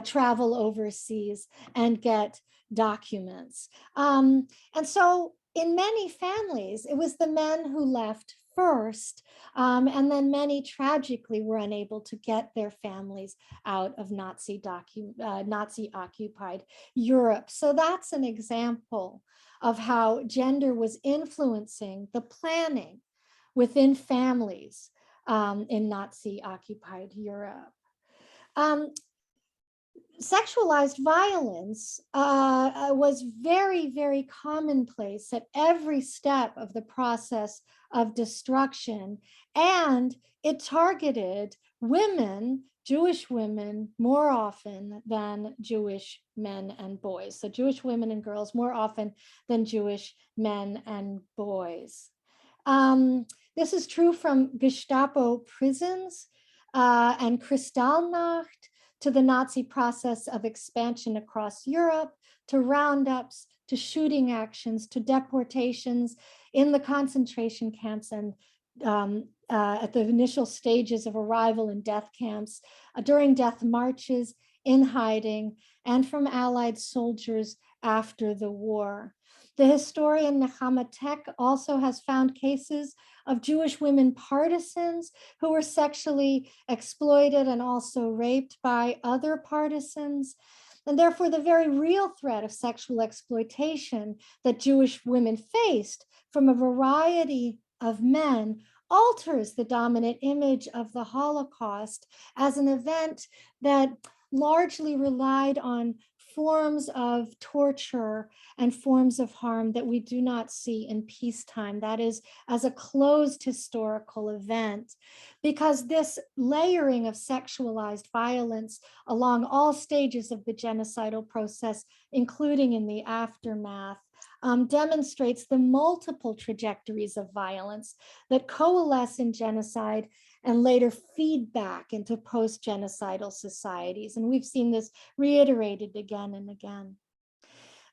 travel overseas and get documents. And so in many families, it was the men who left first, and then many tragically were unable to get their families out of Nazi-occupied Europe. So that's an example of how gender was influencing the planning within families in Nazi-occupied Europe. Sexualized violence was very, very commonplace at every step of the process of destruction, and it targeted women, Jewish women, more often than Jewish men and boys. So Jewish women and girls more often than Jewish men and boys. This is true from Gestapo prisons and Kristallnacht, to the Nazi process of expansion across Europe, to roundups, to shooting actions, to deportations in the concentration camps and at the initial stages of arrival in death camps, during death marches, in hiding, and from Allied soldiers after the war. The historian Nechama Tek also has found cases of Jewish women partisans who were sexually exploited and also raped by other partisans. And therefore, the very real threat of sexual exploitation that Jewish women faced from a variety of men alters the dominant image of the Holocaust as an event that largely relied on forms of torture and forms of harm that we do not see in peacetime, that is, as a closed historical event, because this layering of sexualized violence along all stages of the genocidal process, including in the aftermath, demonstrates the multiple trajectories of violence that coalesce in genocide and later feed back into post-genocidal societies. And we've seen this reiterated again and again.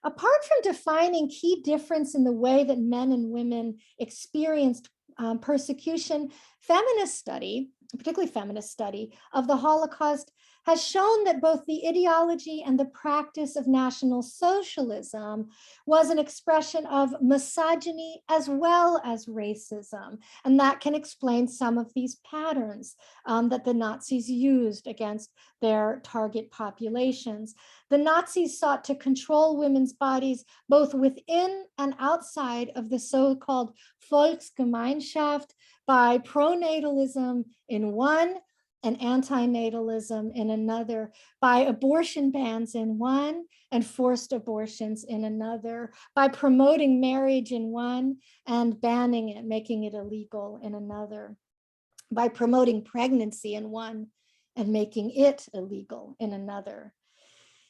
Apart from defining key difference in the way that men and women experienced persecution, feminist study, particularly feminist study of the Holocaust, has shown that both the ideology and the practice of National Socialism was an expression of misogyny as well as racism. And that can explain some of these patterns that the Nazis used against their target populations. The Nazis sought to control women's bodies both within and outside of the so-called Volksgemeinschaft by pronatalism in one and antinatalism in another, by abortion bans in one and forced abortions in another, by promoting marriage in one and banning it, making it illegal in another, by promoting pregnancy in one and making it illegal in another.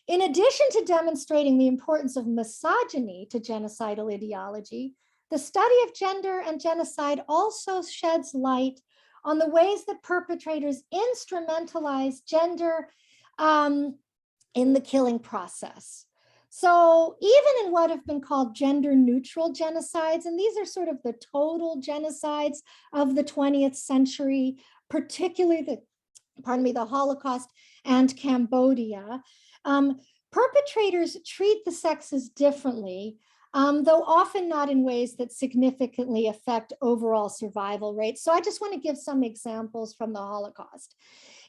In addition to demonstrating the importance of misogyny to genocidal ideology, the study of gender and genocide also sheds light on the ways that perpetrators instrumentalize gender in the killing process. So even in what have been called gender neutral genocides, and these are sort of the total genocides of the 20th century, particularly the Holocaust and Cambodia, perpetrators treat the sexes differently, though often not in ways that significantly affect overall survival rates. So I just want to give some examples from the Holocaust.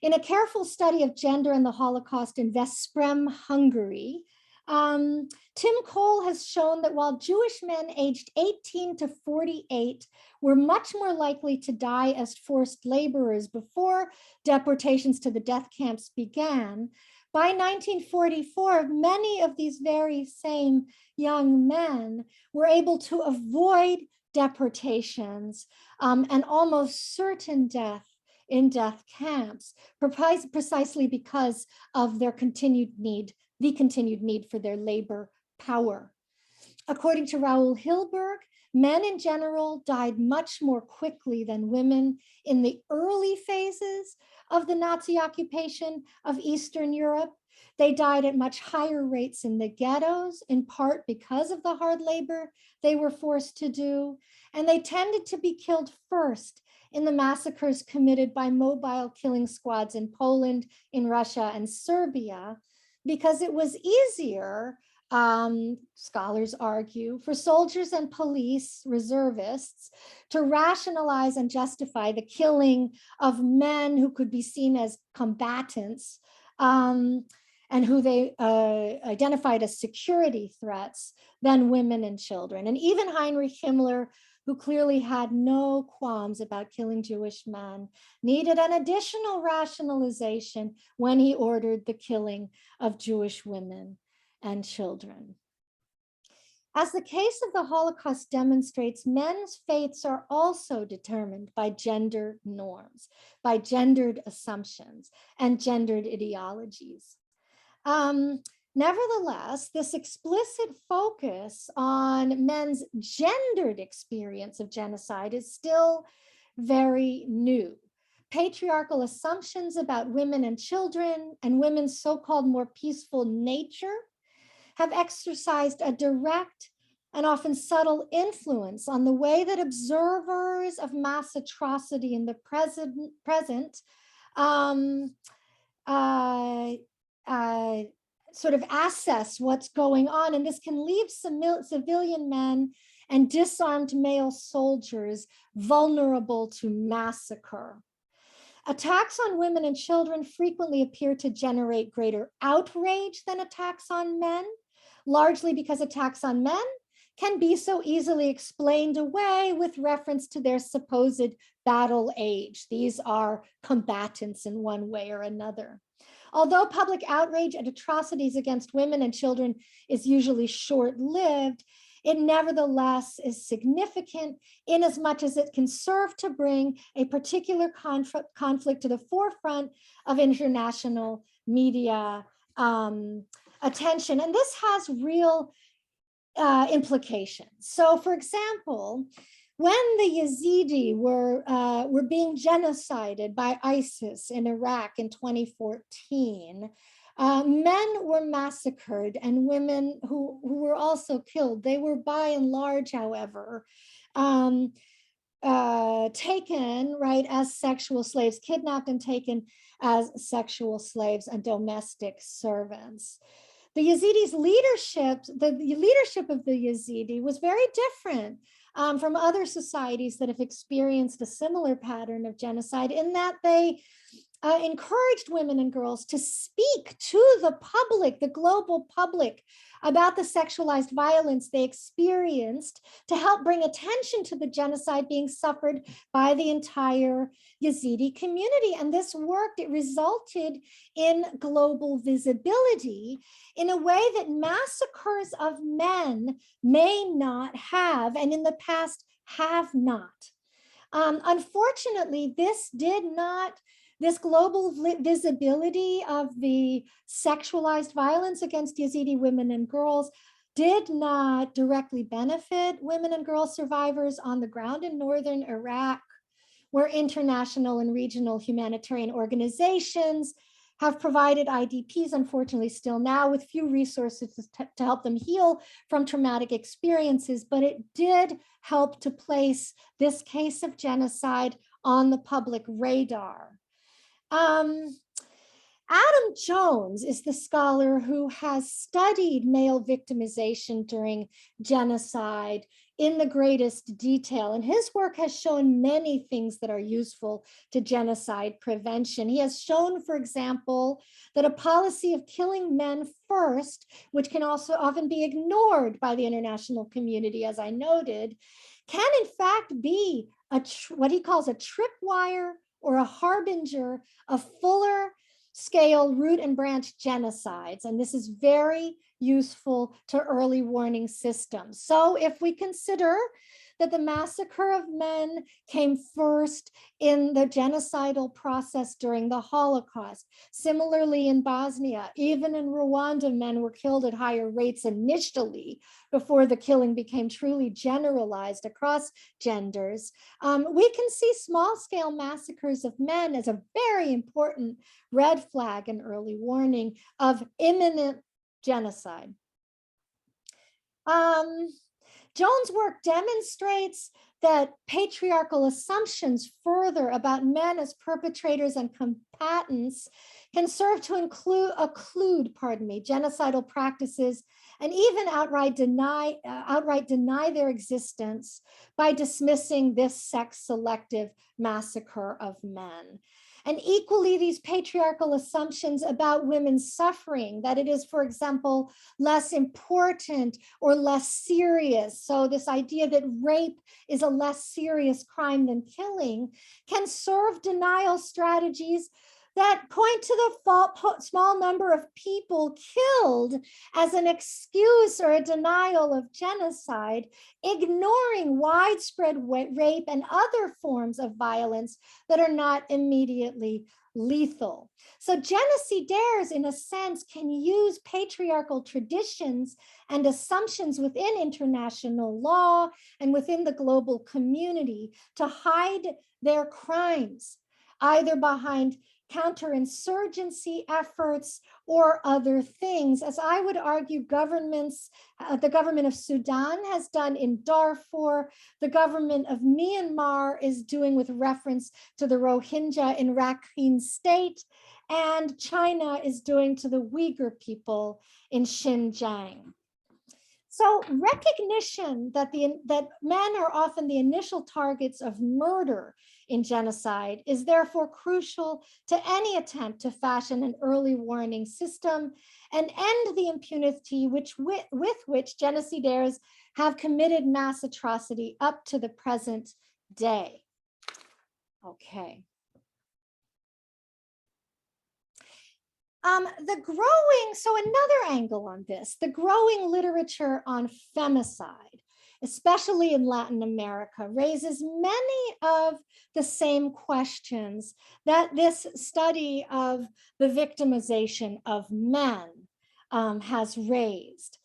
In a careful study of gender in the Holocaust in Veszprém, Hungary, Tim Cole has shown that while Jewish men aged 18 to 48 were much more likely to die as forced laborers before deportations to the death camps began, by 1944, many of these very same young men were able to avoid deportations and almost certain death in death camps, precisely because of their continued need for their labor power. According to Raoul Hilberg, men in general died much more quickly than women in the early phases of the Nazi occupation of Eastern Europe. They died at much higher rates in the ghettos, in part because of the hard labor they were forced to do. And they tended to be killed first in the massacres committed by mobile killing squads in Poland, in Russia, and Serbia, because it was easier, scholars argue, for soldiers and police reservists to rationalize and justify the killing of men who could be seen as combatants and who they identified as security threats than women and children. And even Heinrich Himmler, who clearly had no qualms about killing Jewish men, needed an additional rationalization when he ordered the killing of Jewish women and children. As the case of the Holocaust demonstrates, men's fates are also determined by gender norms, by gendered assumptions and gendered ideologies. Nevertheless, this explicit focus on men's gendered experience of genocide is still very new. Patriarchal assumptions about women and children and women's so-called more peaceful nature have exercised a direct and often subtle influence on the way that observers of mass atrocity in the present sort of assess what's going on. And this can leave civilian men and disarmed male soldiers vulnerable to massacre. Attacks on women and children frequently appear to generate greater outrage than attacks on men, largely because attacks on men can be so easily explained away with reference to their supposed battle age. These are combatants in one way or another. Although public outrage at atrocities against women and children is usually short-lived, it nevertheless is significant in as much as it can serve to bring a particular conflict to the forefront of international media attention. And this has real implications. So for example, when the Yazidi were being genocided by ISIS in Iraq in 2014, men were massacred and women who were also killed. They were by and large, however, taken, right, as sexual slaves, kidnapped and taken as sexual slaves and domestic servants. The Yazidis' leadership, the leadership of the Yazidi was very different from other societies that have experienced a similar pattern of genocide, in that they encouraged women and girls to speak to the public, the global public, about the sexualized violence they experienced, to help bring attention to the genocide being suffered by the entire Yazidi community. And this worked. It resulted in global visibility in a way that massacres of men may not have, and in the past have not. Unfortunately, this global visibility of the sexualized violence against Yazidi women and girls did not directly benefit women and girl survivors on the ground in northern Iraq, where international and regional humanitarian organizations have provided IDPs, unfortunately still now, with few resources to help them heal from traumatic experiences. But it did help to place this case of genocide on the public radar. Adam Jones is the scholar who has studied male victimization during genocide in the greatest detail, and his work has shown many things that are useful to genocide prevention. He has shown, for example, that a policy of killing men first, which can also often be ignored by the international community, as I noted, can in fact be what he calls a tripwire or a harbinger of fuller scale root and branch genocides. And this is very useful to early warning systems. So if we consider that the massacre of men came first in the genocidal process during the Holocaust, similarly in Bosnia, even in Rwanda, men were killed at higher rates initially before the killing became truly generalized across genders, we can see small-scale massacres of men as a very important red flag and early warning of imminent genocide. Jones' work demonstrates that patriarchal assumptions further about men as perpetrators and combatants can serve to occlude genocidal practices, and even outright deny their existence by dismissing this sex-selective massacre of men. And equally, these patriarchal assumptions about women's suffering, that it is, for example, less important or less serious. So this idea that rape is a less serious crime than killing can serve denial strategies that point to the small number of people killed as an excuse or a denial of genocide, ignoring widespread rape and other forms of violence that are not immediately lethal. So genocidaires, in a sense, can use patriarchal traditions and assumptions within international law and within the global community to hide their crimes, either behind counterinsurgency efforts or other things, as I would argue governments, the government of Sudan has done in Darfur, the government of Myanmar is doing with reference to the Rohingya in Rakhine State, and China is doing to the Uyghur people in Xinjiang. So recognition that men are often the initial targets of murder in genocide is therefore crucial to any attempt to fashion an early warning system and end the impunity with which genocidaires have committed mass atrocity up to the present day. Okay. So another angle on this, the growing literature on femicide, especially in Latin America, raises many of the same questions that this study of the victimization of men has raised.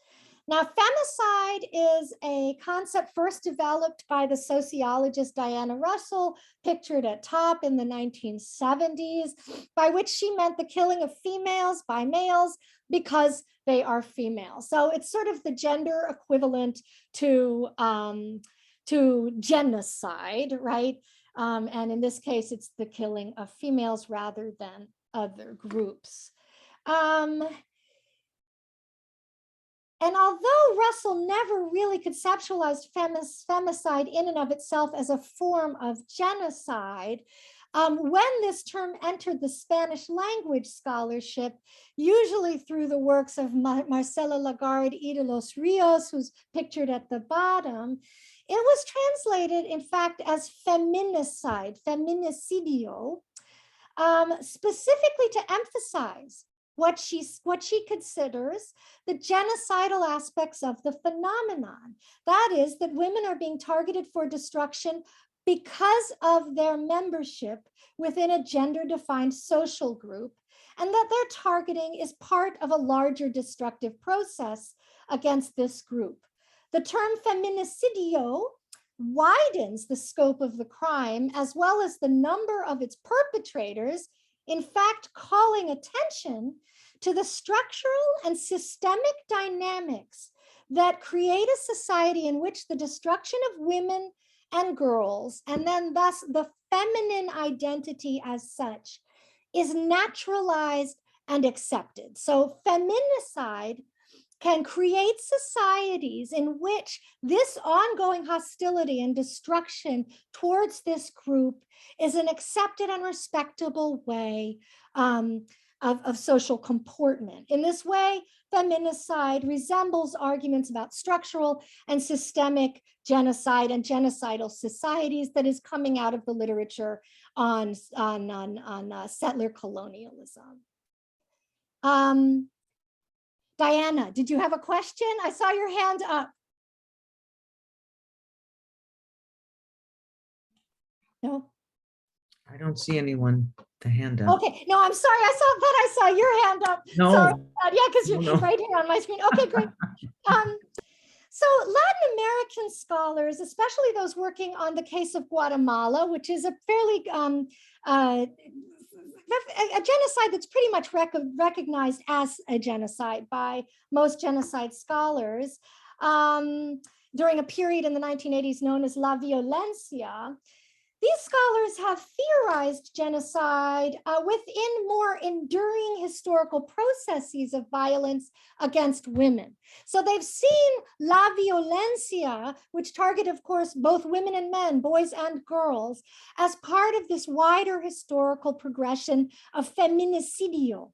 Now, femicide is a concept first developed by the sociologist Diana Russell, pictured at top in the 1970s, by which she meant the killing of females by males because they are female. So it's sort of the gender equivalent to genocide, right? And in this case, it's the killing of females rather than other groups. And although Russell never really conceptualized femicide in and of itself as a form of genocide, when this term entered the Spanish language scholarship, usually through the works of Marcela Lagarde y de los Rios, who's pictured at the bottom, it was translated, in fact, as feminicide, feminicidio, specifically to emphasize what she considers the genocidal aspects of the phenomenon. That is, that women are being targeted for destruction because of their membership within a gender-defined social group, and that their targeting is part of a larger destructive process against this group. The term feminicidio widens the scope of the crime as well as the number of its perpetrators, in fact, calling attention to the structural and systemic dynamics that create a society in which the destruction of women and girls, and then thus the feminine identity as such, is naturalized and accepted. So feminicide can create societies in which this ongoing hostility and destruction towards this group is an accepted and respectable way of social comportment. In this way, feminicide resembles arguments about structural and systemic genocide and genocidal societies that is coming out of the literature on settler colonialism. Diana, did you have a question? I saw your hand up. No? I don't see anyone, the hand up. Okay, no, I'm sorry. Thought I saw your hand up. No. Sorry. Yeah, because you're No. right here on my screen. Okay, great. So Latin American scholars, especially those working on the case of Guatemala, which is a fairly a genocide that's pretty much recognized as a genocide by most genocide scholars, during a period in the 1980s known as La Violencia. These scholars have theorized genocide within more enduring historical processes of violence against women. So they've seen La Violencia, which target, of course, both women and men, boys and girls, as part of this wider historical progression of feminicidio,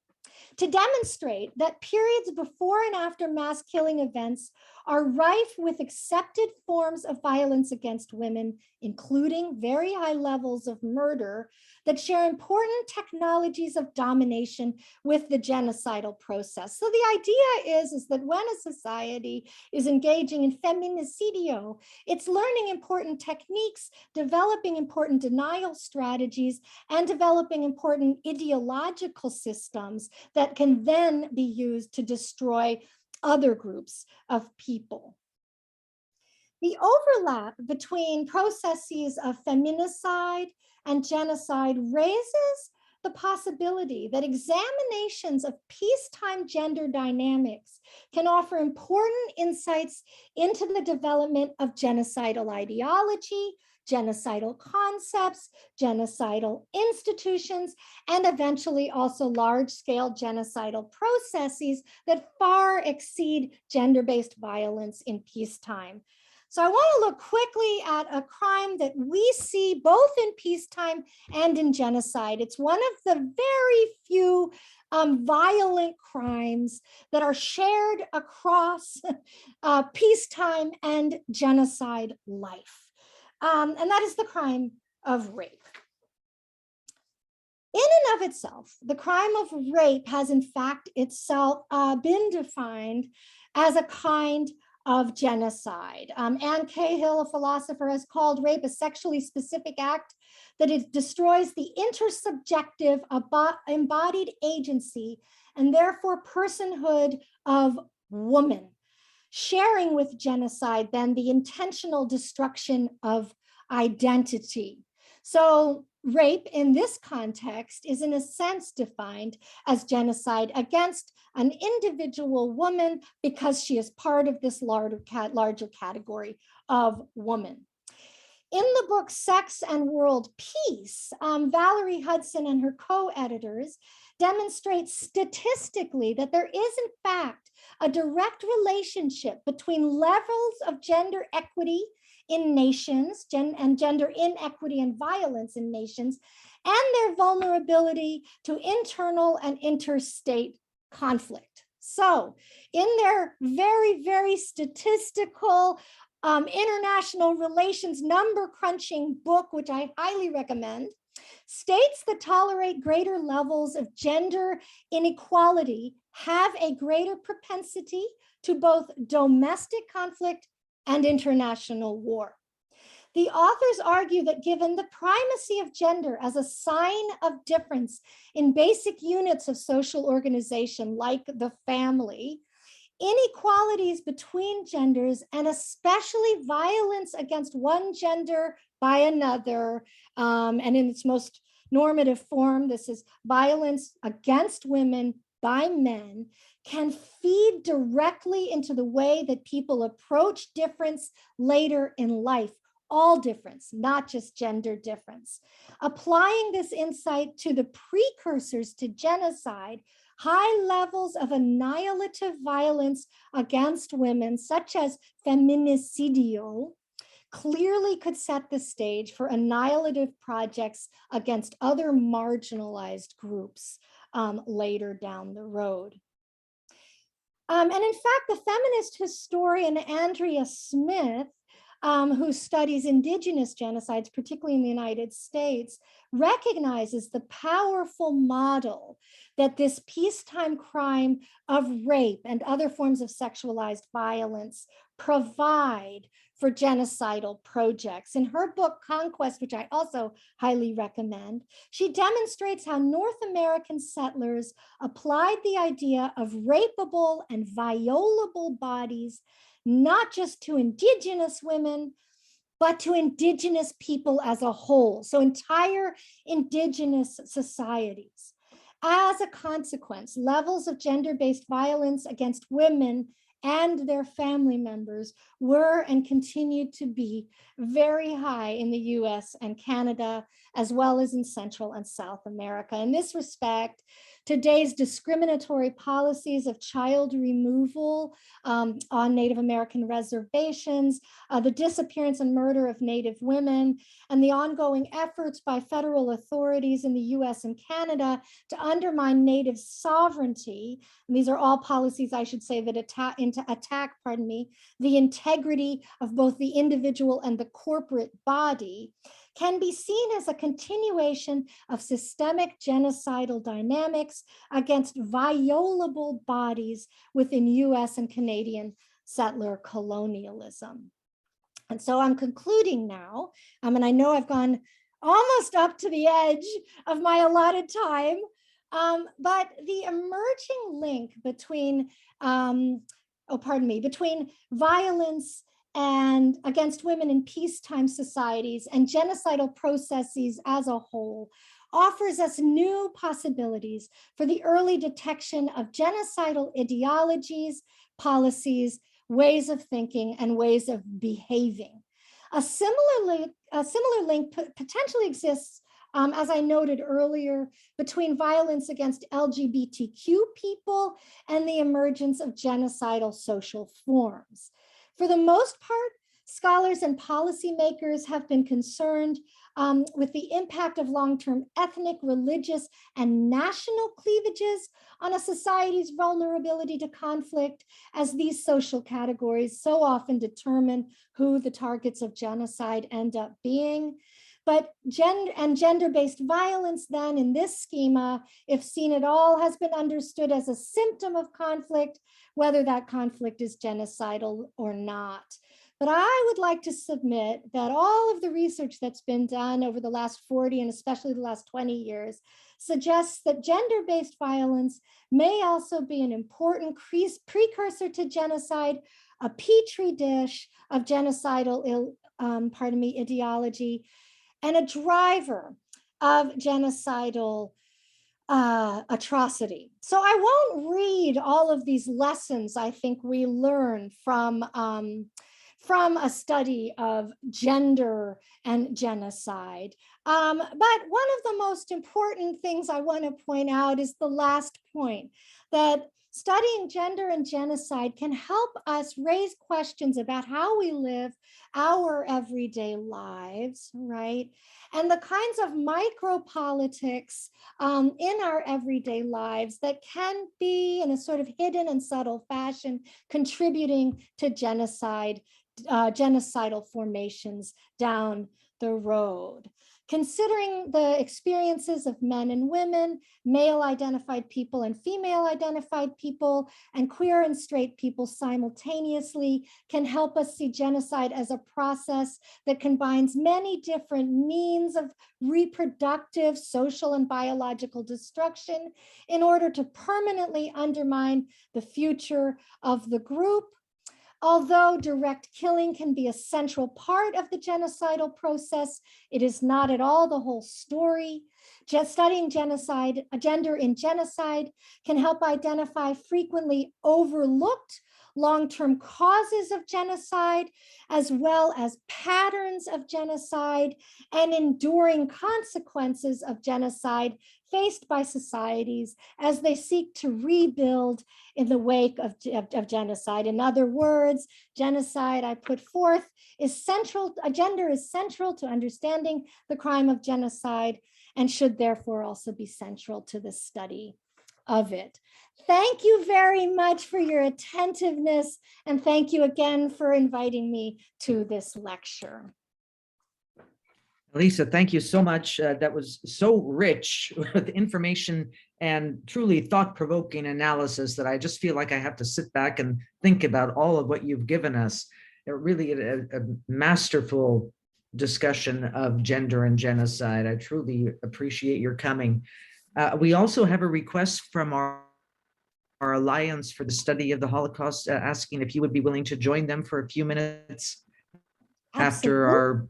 to demonstrate that periods before and after mass killing events are rife with accepted forms of violence against women, including very high levels of murder that share important technologies of domination with the genocidal process. So the idea is that when a society is engaging in feminicidio, it's learning important techniques, developing important denial strategies, and developing important ideological systems that can then be used to destroy other groups of people. The overlap between processes of feminicide and genocide raises the possibility that examinations of peacetime gender dynamics can offer important insights into the development of genocidal ideology, genocidal concepts, genocidal institutions, and eventually also large-scale genocidal processes that far exceed gender-based violence in peacetime. So I want to look quickly at a crime that we see both in peacetime and in genocide. It's one of the very few violent crimes that are shared across peacetime and genocide life. And that is the crime of rape. In and of itself, the crime of rape has in fact itself been defined as a kind of genocide. Anne Cahill, a philosopher, has called rape a sexually specific act that it destroys the intersubjective embodied agency and therefore personhood of woman, sharing with genocide then the intentional destruction of identity. So rape in this context is in a sense defined as genocide against an individual woman because she is part of this larger category of woman. In the book Sex and World Peace, Valerie Hudson and her co-editors demonstrate statistically that there is in fact a direct relationship between levels of gender equity in nations and gender inequity and violence in nations and their vulnerability to internal and interstate conflict. So in their very, very statistical international relations number crunching book, which I highly recommend, states that tolerate greater levels of gender inequality have a greater propensity to both domestic conflict and international war. The authors argue that given the primacy of gender as a sign of difference in basic units of social organization, like the family, inequalities between genders, and especially violence against one gender by another, and in its most normative form, this is violence against women by men, can feed directly into the way that people approach difference later in life, all difference, not just gender difference. Applying this insight to the precursors to genocide, high levels of annihilative violence against women, such as feminicidio, clearly could set the stage for annihilative projects against other marginalized groups later down the road. And in fact, the feminist historian Andrea Smith, who studies indigenous genocides, particularly in the United States, recognizes the powerful model that this peacetime crime of rape and other forms of sexualized violence provide for genocidal projects. In her book, Conquest, which I also highly recommend, she demonstrates how North American settlers applied the idea of rapeable and violable bodies not just to indigenous women, but to indigenous people as a whole, so entire indigenous societies. As a consequence, levels of gender-based violence against women and their family members were and continue to be very high in the US and Canada, as well as in Central and South America. In this respect, today's discriminatory policies of child removal on Native American reservations, the disappearance and murder of Native women, and the ongoing efforts by federal authorities in the US and Canada to undermine Native sovereignty. And these are all policies, I should say, that attack the integrity of both the individual and the corporate body, can be seen as a continuation of systemic genocidal dynamics against violable bodies within US and Canadian settler colonialism. And so I'm concluding now, and I know I've gone almost up to the edge of my allotted time, but the emerging link between, between violence and against women in peacetime societies and genocidal processes as a whole offers us new possibilities for the early detection of genocidal ideologies, policies, ways of thinking, and ways of behaving. A similar link potentially exists, as I noted earlier, between violence against LGBTQ people and the emergence of genocidal social forms. For the most part, scholars and policymakers have been concerned with the impact of long-term ethnic, religious, and national cleavages on a society's vulnerability to conflict, as these social categories so often determine who the targets of genocide end up being. But gender-based violence then in this schema, if seen at all, has been understood as a symptom of conflict, whether that conflict is genocidal or not. But I would like to submit that all of the research that's been done over the last 40 and especially the last 20 years suggests that gender-based violence may also be an important precursor to genocide, a petri dish of genocidal ideology, and a driver of genocidal atrocity. So I won't read all of these lessons I think we learn from a study of gender and genocide. But one of the most important things I want to point out is the last point, that studying gender and genocide can help us raise questions about how we live our everyday lives, right? And the kinds of micropolitics in our everyday lives that can be in a sort of hidden and subtle fashion contributing to genocide, genocidal formations down the road. Considering the experiences of men and women, male identified people and female identified people, and queer and straight people simultaneously can help us see genocide as a process that combines many different means of reproductive, social, and biological destruction in order to permanently undermine the future of the group. Although direct killing can be a central part of the genocidal process, it is not at all the whole story. Just studying genocide, gender in genocide can help identify frequently overlooked long-term causes of genocide, as well as patterns of genocide and enduring consequences of genocide faced by societies as they seek to rebuild in the wake of genocide. In other words, genocide, I put forth, is central, gender is central to understanding the crime of genocide and should therefore also be central to the study of it. Thank you very much for your attentiveness, and thank you again for inviting me to this lecture. Elisa, thank you so much. That was so rich with information and truly thought-provoking analysis that I just feel like I have to sit back and think about all of what you've given us. It really a masterful discussion of gender and genocide. I truly appreciate your coming. We also have a request from our Alliance for the Study of the Holocaust, asking if you would be willing to join them for a few minutes after our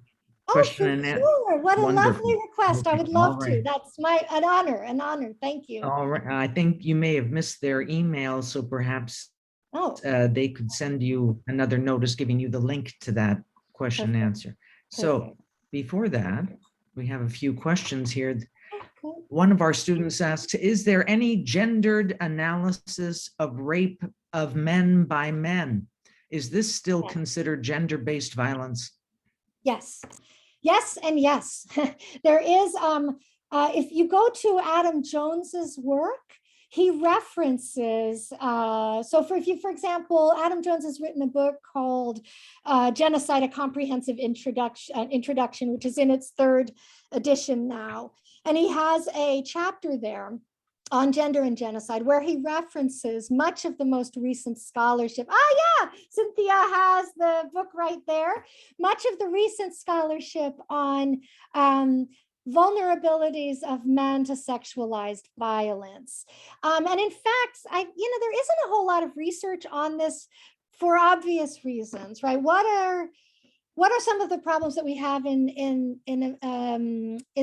question and answer. Sure. What a Wonderful. lovely request. I would love to. Right. That's an honor. Thank you. All right. I think you may have missed their email, so perhaps they could send you another notice giving you the link to that question and answer. So before that, we have a few questions here. One of our students asks, is there any gendered analysis of rape of men by men? Is this still considered gender-based violence? Yes. Yes and yes. There is, if you go to Adam Jones's work, he references, for example, Adam Jones has written a book called Genocide, a Comprehensive Introduction, which is in its 3rd edition now. And he has a chapter there on gender and genocide, where he references much of the most recent scholarship. Yeah, Cynthia has the book right there. Much of the recent scholarship on vulnerabilities of men to sexualized violence. And in fact, there isn't a whole lot of research on this for obvious reasons, right? What are some of the problems that we have in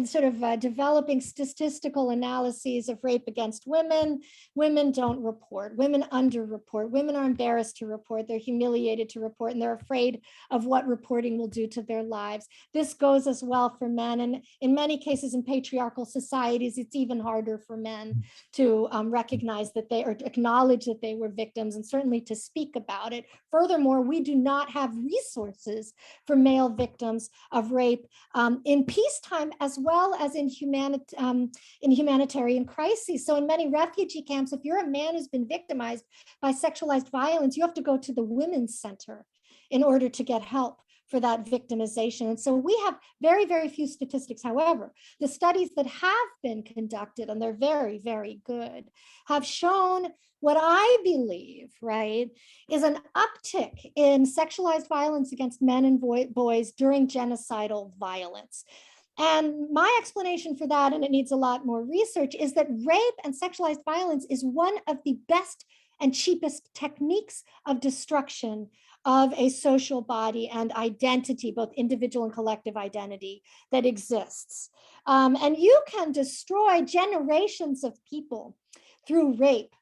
sort of developing statistical analyses of rape against women? Women don't report, women underreport, women are embarrassed to report, they're humiliated to report, and they're afraid of what reporting will do to their lives. This goes as well for men, and in many cases in patriarchal societies, it's even harder for men to recognize that they, or to acknowledge that they were victims, and certainly to speak about it. Furthermore, we do not have resources for male victims of rape in peacetime, as well as in humanitarian crises. So in many refugee camps, if you're a man who's been victimized by sexualized violence, you have to go to the Women's Center in order to get help for that victimization. And so we have very, very few statistics. However, the studies that have been conducted, and they're very, very good, have shown what I believe, right, is an uptick in sexualized violence against men and boys during genocidal violence. And my explanation for that, and it needs a lot more research, is that rape and sexualized violence is one of the best and cheapest techniques of destruction of a social body and identity, both individual and collective identity that exists. And you can destroy generations of people through rape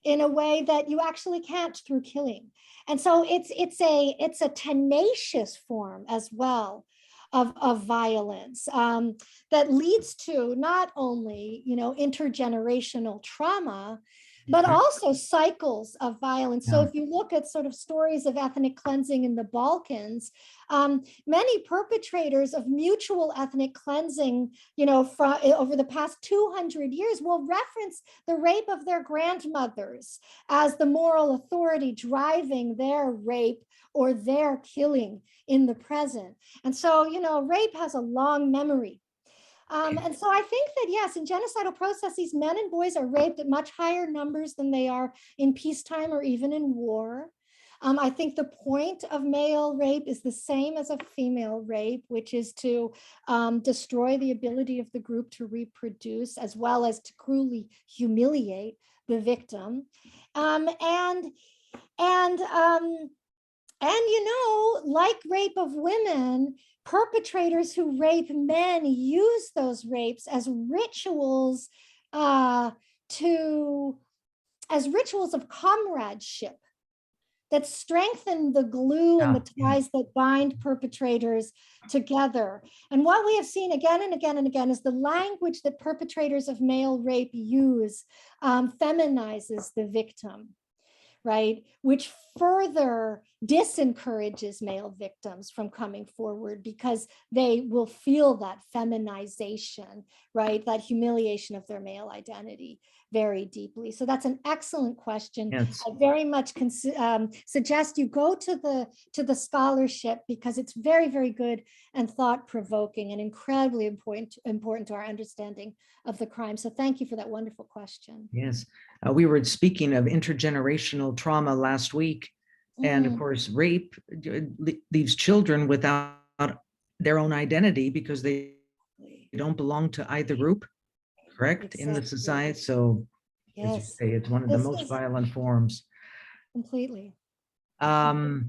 in a way that you actually can't through killing. And so it's a tenacious form as well of violence that leads to not only, intergenerational trauma, but also cycles of violence. So if you look at sort of stories of ethnic cleansing in the Balkans, many perpetrators of mutual ethnic cleansing, over the past 200 years will reference the rape of their grandmothers as the moral authority driving their rape or their killing in the present. And so, rape has a long memory. And so I think that, yes, in genocidal processes, men and boys are raped at much higher numbers than they are in peacetime or even in war. I think the point of male rape is the same as a female rape, which is to destroy the ability of the group to reproduce, as well as to cruelly humiliate the victim. Like rape of women, perpetrators who rape men use those rapes as rituals of comradeship that strengthen the glue and the ties that bind perpetrators together. And what we have seen again and again and again is the language that perpetrators of male rape use feminizes the victim, right? Which further disencourages male victims from coming forward because they will feel that feminization, right? That humiliation of their male identity very deeply. So that's an excellent question. Yes. I very much suggest you go to the scholarship because it's very, very good and thought-provoking and incredibly important to our understanding of the crime. So thank you for that wonderful question. Yes. We were speaking of intergenerational trauma last week. And of course, rape leaves children without their own identity because they don't belong to either group, correct? Exactly. In the society. So as you say, it's one of the most violent forms. Completely. Another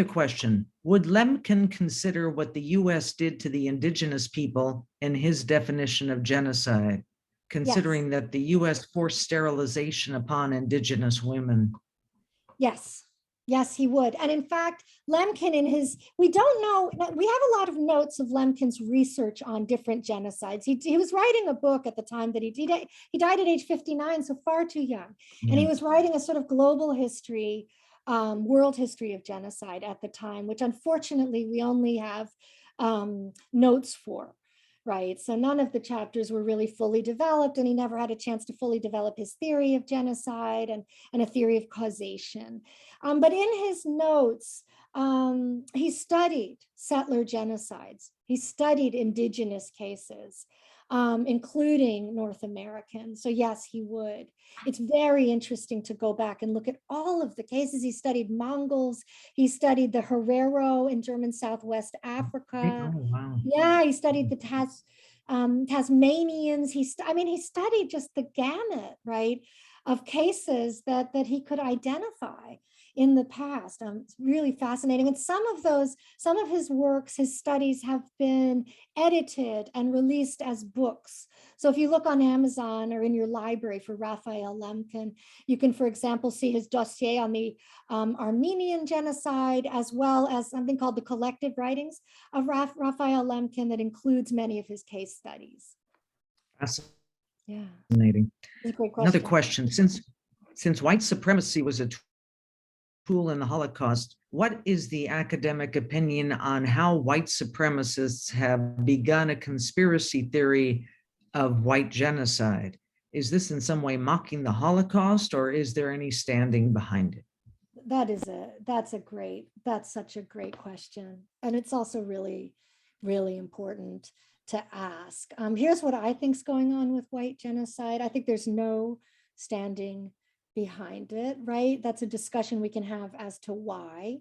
question, would Lemkin consider what the US did to the indigenous people in his definition of genocide, considering that the US forced sterilization upon indigenous women? Yes, he would. And in fact, Lemkin we don't know, we have a lot of notes of Lemkin's research on different genocides. He was writing a book at the time that he died at age 59, so far too young. Yeah. And he was writing a sort of global history, world history of genocide at the time, which unfortunately we only have notes for. Right. So none of the chapters were really fully developed, and he never had a chance to fully develop his theory of genocide and a theory of causation. But in his notes, he studied settler genocides. He studied indigenous cases, including North American. So yes, he would. It's very interesting to go back and look at all of the cases. He studied Mongols. He studied the Herero in German Southwest Africa. Oh, wow. Yeah, he studied the Tasmanians. He studied just the gamut, right, of cases that he could identify in the past. It's really fascinating. And some of his works, his studies have been edited and released as books. So if you look on Amazon or in your library for Raphael Lemkin, you can, for example, see his dossier on the Armenian genocide, as well as something called the Collective Writings of Raphael Lemkin that includes many of his case studies. Fascinating. Yeah. Great question. Another question, since white supremacy was a tool in the Holocaust, what is the academic opinion on how white supremacists have begun a conspiracy theory of white genocide? Is this in some way mocking the Holocaust, or is there any standing behind it? That's such a great question. And it's also really, really important to ask. Here's what I think is going on with white genocide. I think there's no standing behind it, right? That's a discussion we can have as to why.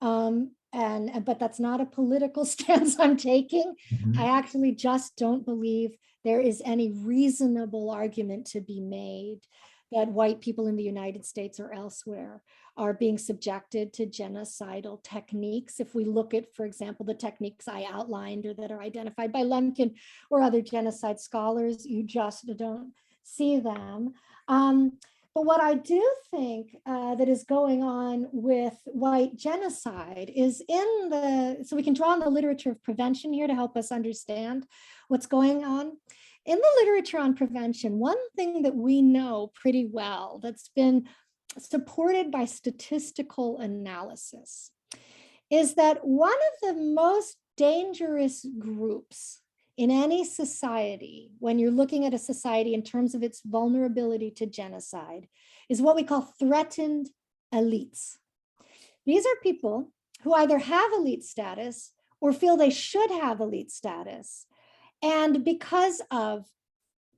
But that's not a political stance I'm taking. I actually just don't believe there is any reasonable argument to be made that white people in the United States or elsewhere are being subjected to genocidal techniques. If we look at, for example, the techniques I outlined or that are identified by Lemkin or other genocide scholars, you just don't see them. But what I do think that is going on with white genocide is so we can draw on the literature of prevention here to help us understand what's going on. In the literature on prevention, one thing that we know pretty well that's been supported by statistical analysis is that one of the most dangerous groups in any society, when you're looking at a society in terms of its vulnerability to genocide, is what we call threatened elites. These are people who either have elite status or feel they should have elite status. And because of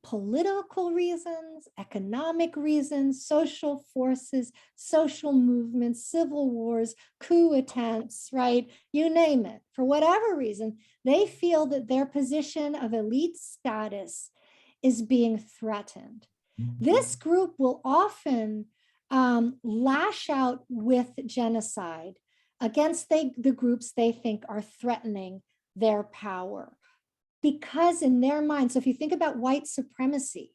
political reasons, economic reasons, social forces, social movements, civil wars, coup attempts, right? You name it. For whatever reason, they feel that their position of elite status is being threatened. This group will often lash out with genocide against the groups they think are threatening their power. Because in their mind, so if you think about white supremacy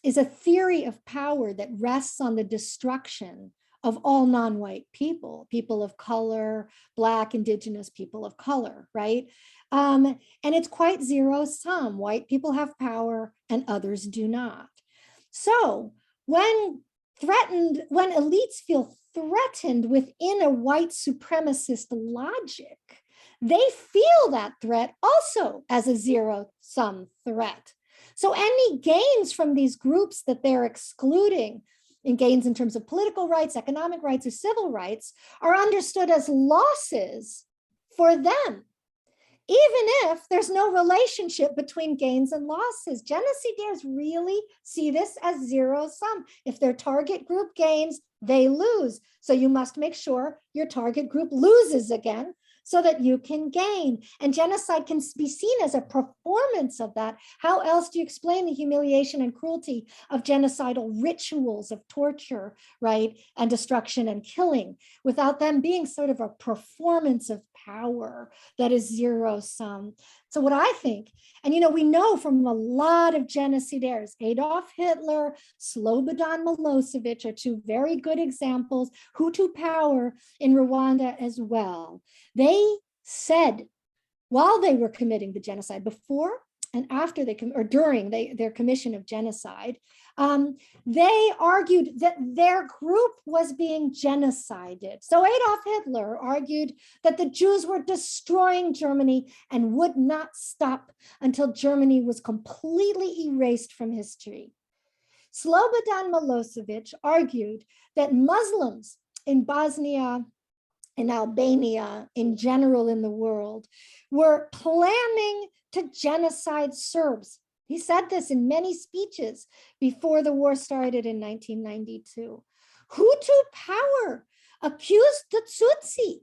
is a theory of power that rests on the destruction of all non-white people, people of color, Black, Indigenous people of color, right? And it's quite zero-sum. White people have power and others do not. So when elites feel threatened within a white supremacist logic, they feel that threat also as a zero-sum threat. So any gains from these groups that they're excluding, in gains in terms of political rights, economic rights, or civil rights, are understood as losses for them, even if there's no relationship between gains and losses. Genocidaires really see this as zero-sum. If their target group gains, they lose. So you must make sure your target group loses again so that you can gain. And genocide can be seen as a performance of that. How else do you explain the humiliation and cruelty of genocidal rituals of torture, right? And destruction and killing without them being sort of a performance of power that is zero-sum. So what I think, and we know from a lot of genocidaires, Adolf Hitler, Slobodan Milosevic are two very good examples, Hutu power in Rwanda as well. They said while they were committing the genocide, before and after during their commission of genocide, they argued that their group was being genocided. So Adolf Hitler argued that the Jews were destroying Germany and would not stop until Germany was completely erased from history. Slobodan Milosevic argued that Muslims in Bosnia, in Albania, in general in the world, were planning to genocide Serbs. He said this in many speeches before the war started in 1992. Hutu power accused the Tutsi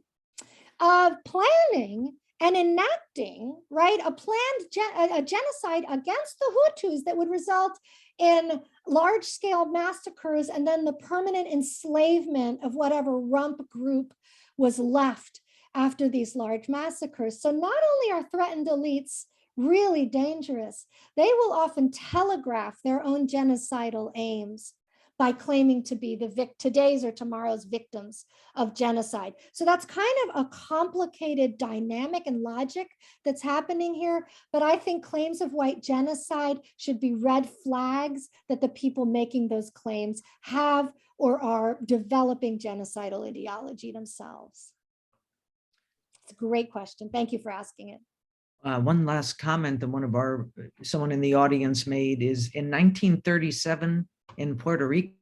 of planning and enacting, right, a genocide against the Hutus that would result in large-scale massacres and then the permanent enslavement of whatever rump group was left after these large massacres. So not only are threatened elites really dangerous, they will often telegraph their own genocidal aims by claiming to be today's or tomorrow's victims of genocide. So that's kind of a complicated dynamic and logic that's happening here. But I think claims of white genocide should be red flags that the people making those claims have or are developing genocidal ideology themselves. It's a great question. Thank you for asking it. One last comment that someone in the audience made is in 1937 in Puerto Rico,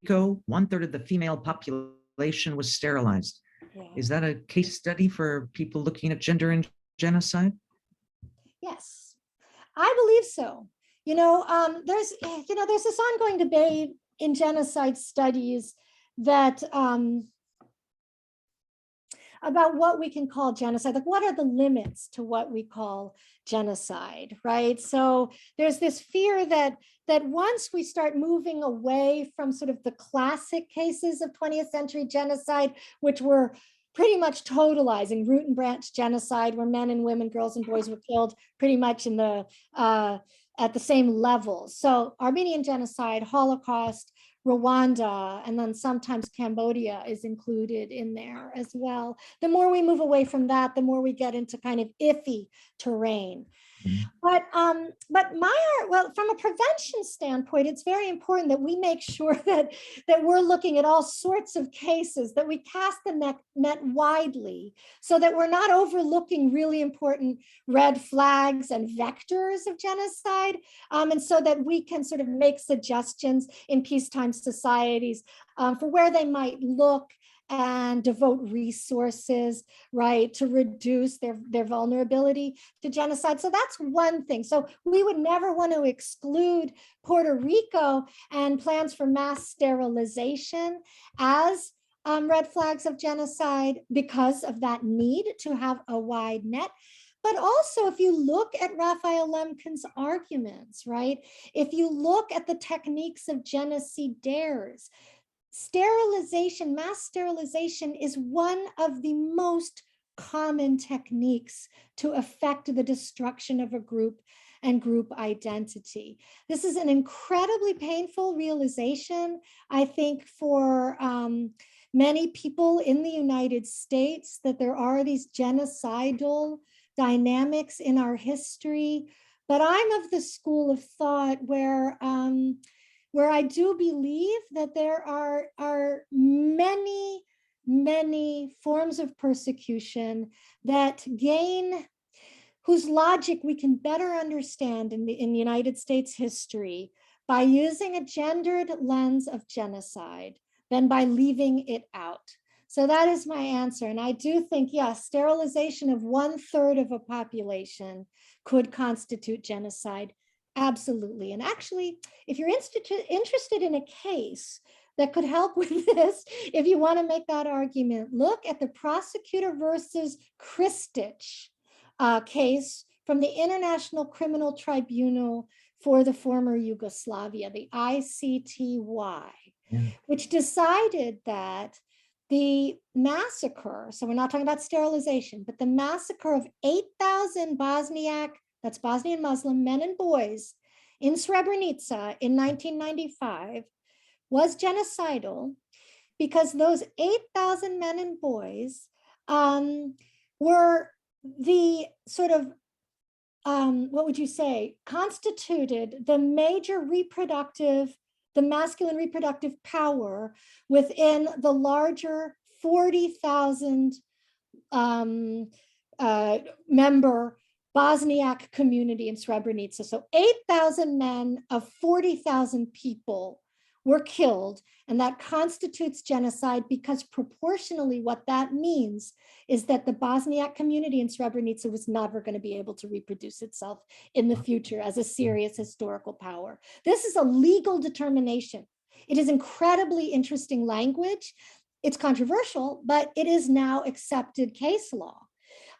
Rico, 1/3 of the female population was sterilized. Yeah. Is that a case study for people looking at gender and genocide? Yes, I believe so. There's this ongoing debate in genocide studies that about what we can call genocide, like what are the limits to what we call genocide, right? So there's this fear that once we start moving away from sort of the classic cases of 20th century genocide, which were pretty much totalizing root and branch genocide, where men and women, girls and boys were killed pretty much in the at the same level. So Armenian genocide, Holocaust, Rwanda, and then sometimes Cambodia is included in there as well. The more we move away from that, the more we get into kind of iffy terrain. But from a prevention standpoint, it's very important that we make sure that we're looking at all sorts of cases, that we cast the net widely, so that we're not overlooking really important red flags and vectors of genocide, and so that we can sort of make suggestions in peacetime societies for where they might look and devote resources, right, to reduce their vulnerability to genocide. So that's one thing. So we would never want to exclude Puerto Rico and plans for mass sterilization as red flags of genocide because of that need to have a wide net. But also, if you look at Raphael Lemkin's arguments, right, if you look at the techniques of genocidaires, sterilization, mass sterilization is one of the most common techniques to affect the destruction of a group and group identity. This is an incredibly painful realization, I think, for many people in the United States, that there are these genocidal dynamics in our history. But I'm of the school of thought where I do believe that there are many, many forms of persecution that whose logic we can better understand in the United States history by using a gendered lens of genocide than by leaving it out. So that is my answer. And I do think, yes, sterilization of 1/3 of a population could constitute genocide. Absolutely. And actually, if you're interested in a case that could help with this, if you want to make that argument, look at the Prosecutor versus Kristich case from the International Criminal Tribunal for the former Yugoslavia, the ICTY, which decided that the massacre, so we're not talking about sterilization, but the massacre of 8,000 Bosniak, that's Bosnian Muslim men and boys in Srebrenica in 1995 was genocidal because those 8,000 men and boys were the sort of, what would you say, constituted the major the masculine reproductive power within the larger 40,000 member Bosniak community in Srebrenica. So 8,000 men of 40,000 people were killed, and that constitutes genocide because proportionally what that means is that the Bosniak community in Srebrenica was never going to be able to reproduce itself in the future as a serious historical power. This is a legal determination. It is incredibly interesting language. It's controversial, but it is now accepted case law.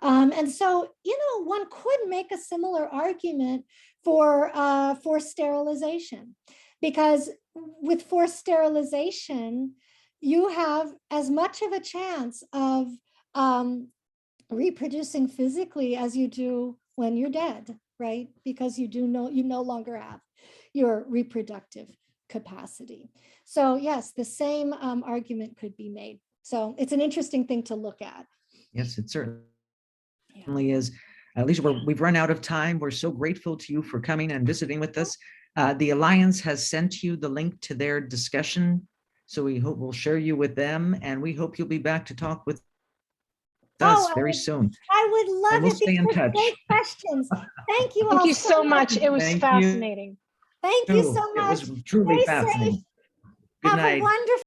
And so, one could make a similar argument for sterilization, because with forced sterilization, you have as much of a chance of reproducing physically as you do when you're dead, right? Because you no longer have your reproductive capacity. So yes, the same argument could be made. So it's an interesting thing to look at. Yes, it certainly is. Elisa, we've run out of time. We're so grateful to you for coming and visiting with us. The Alliance has sent you the link to their discussion, so we hope we'll share you with them, and we hope you'll be back to talk with us very soon. I would love we'll it. Stay in touch. Great questions. Thank you all. Thank you so much. It was fascinating. Thank you so much. It was truly fascinating. Good Have a night. wonderful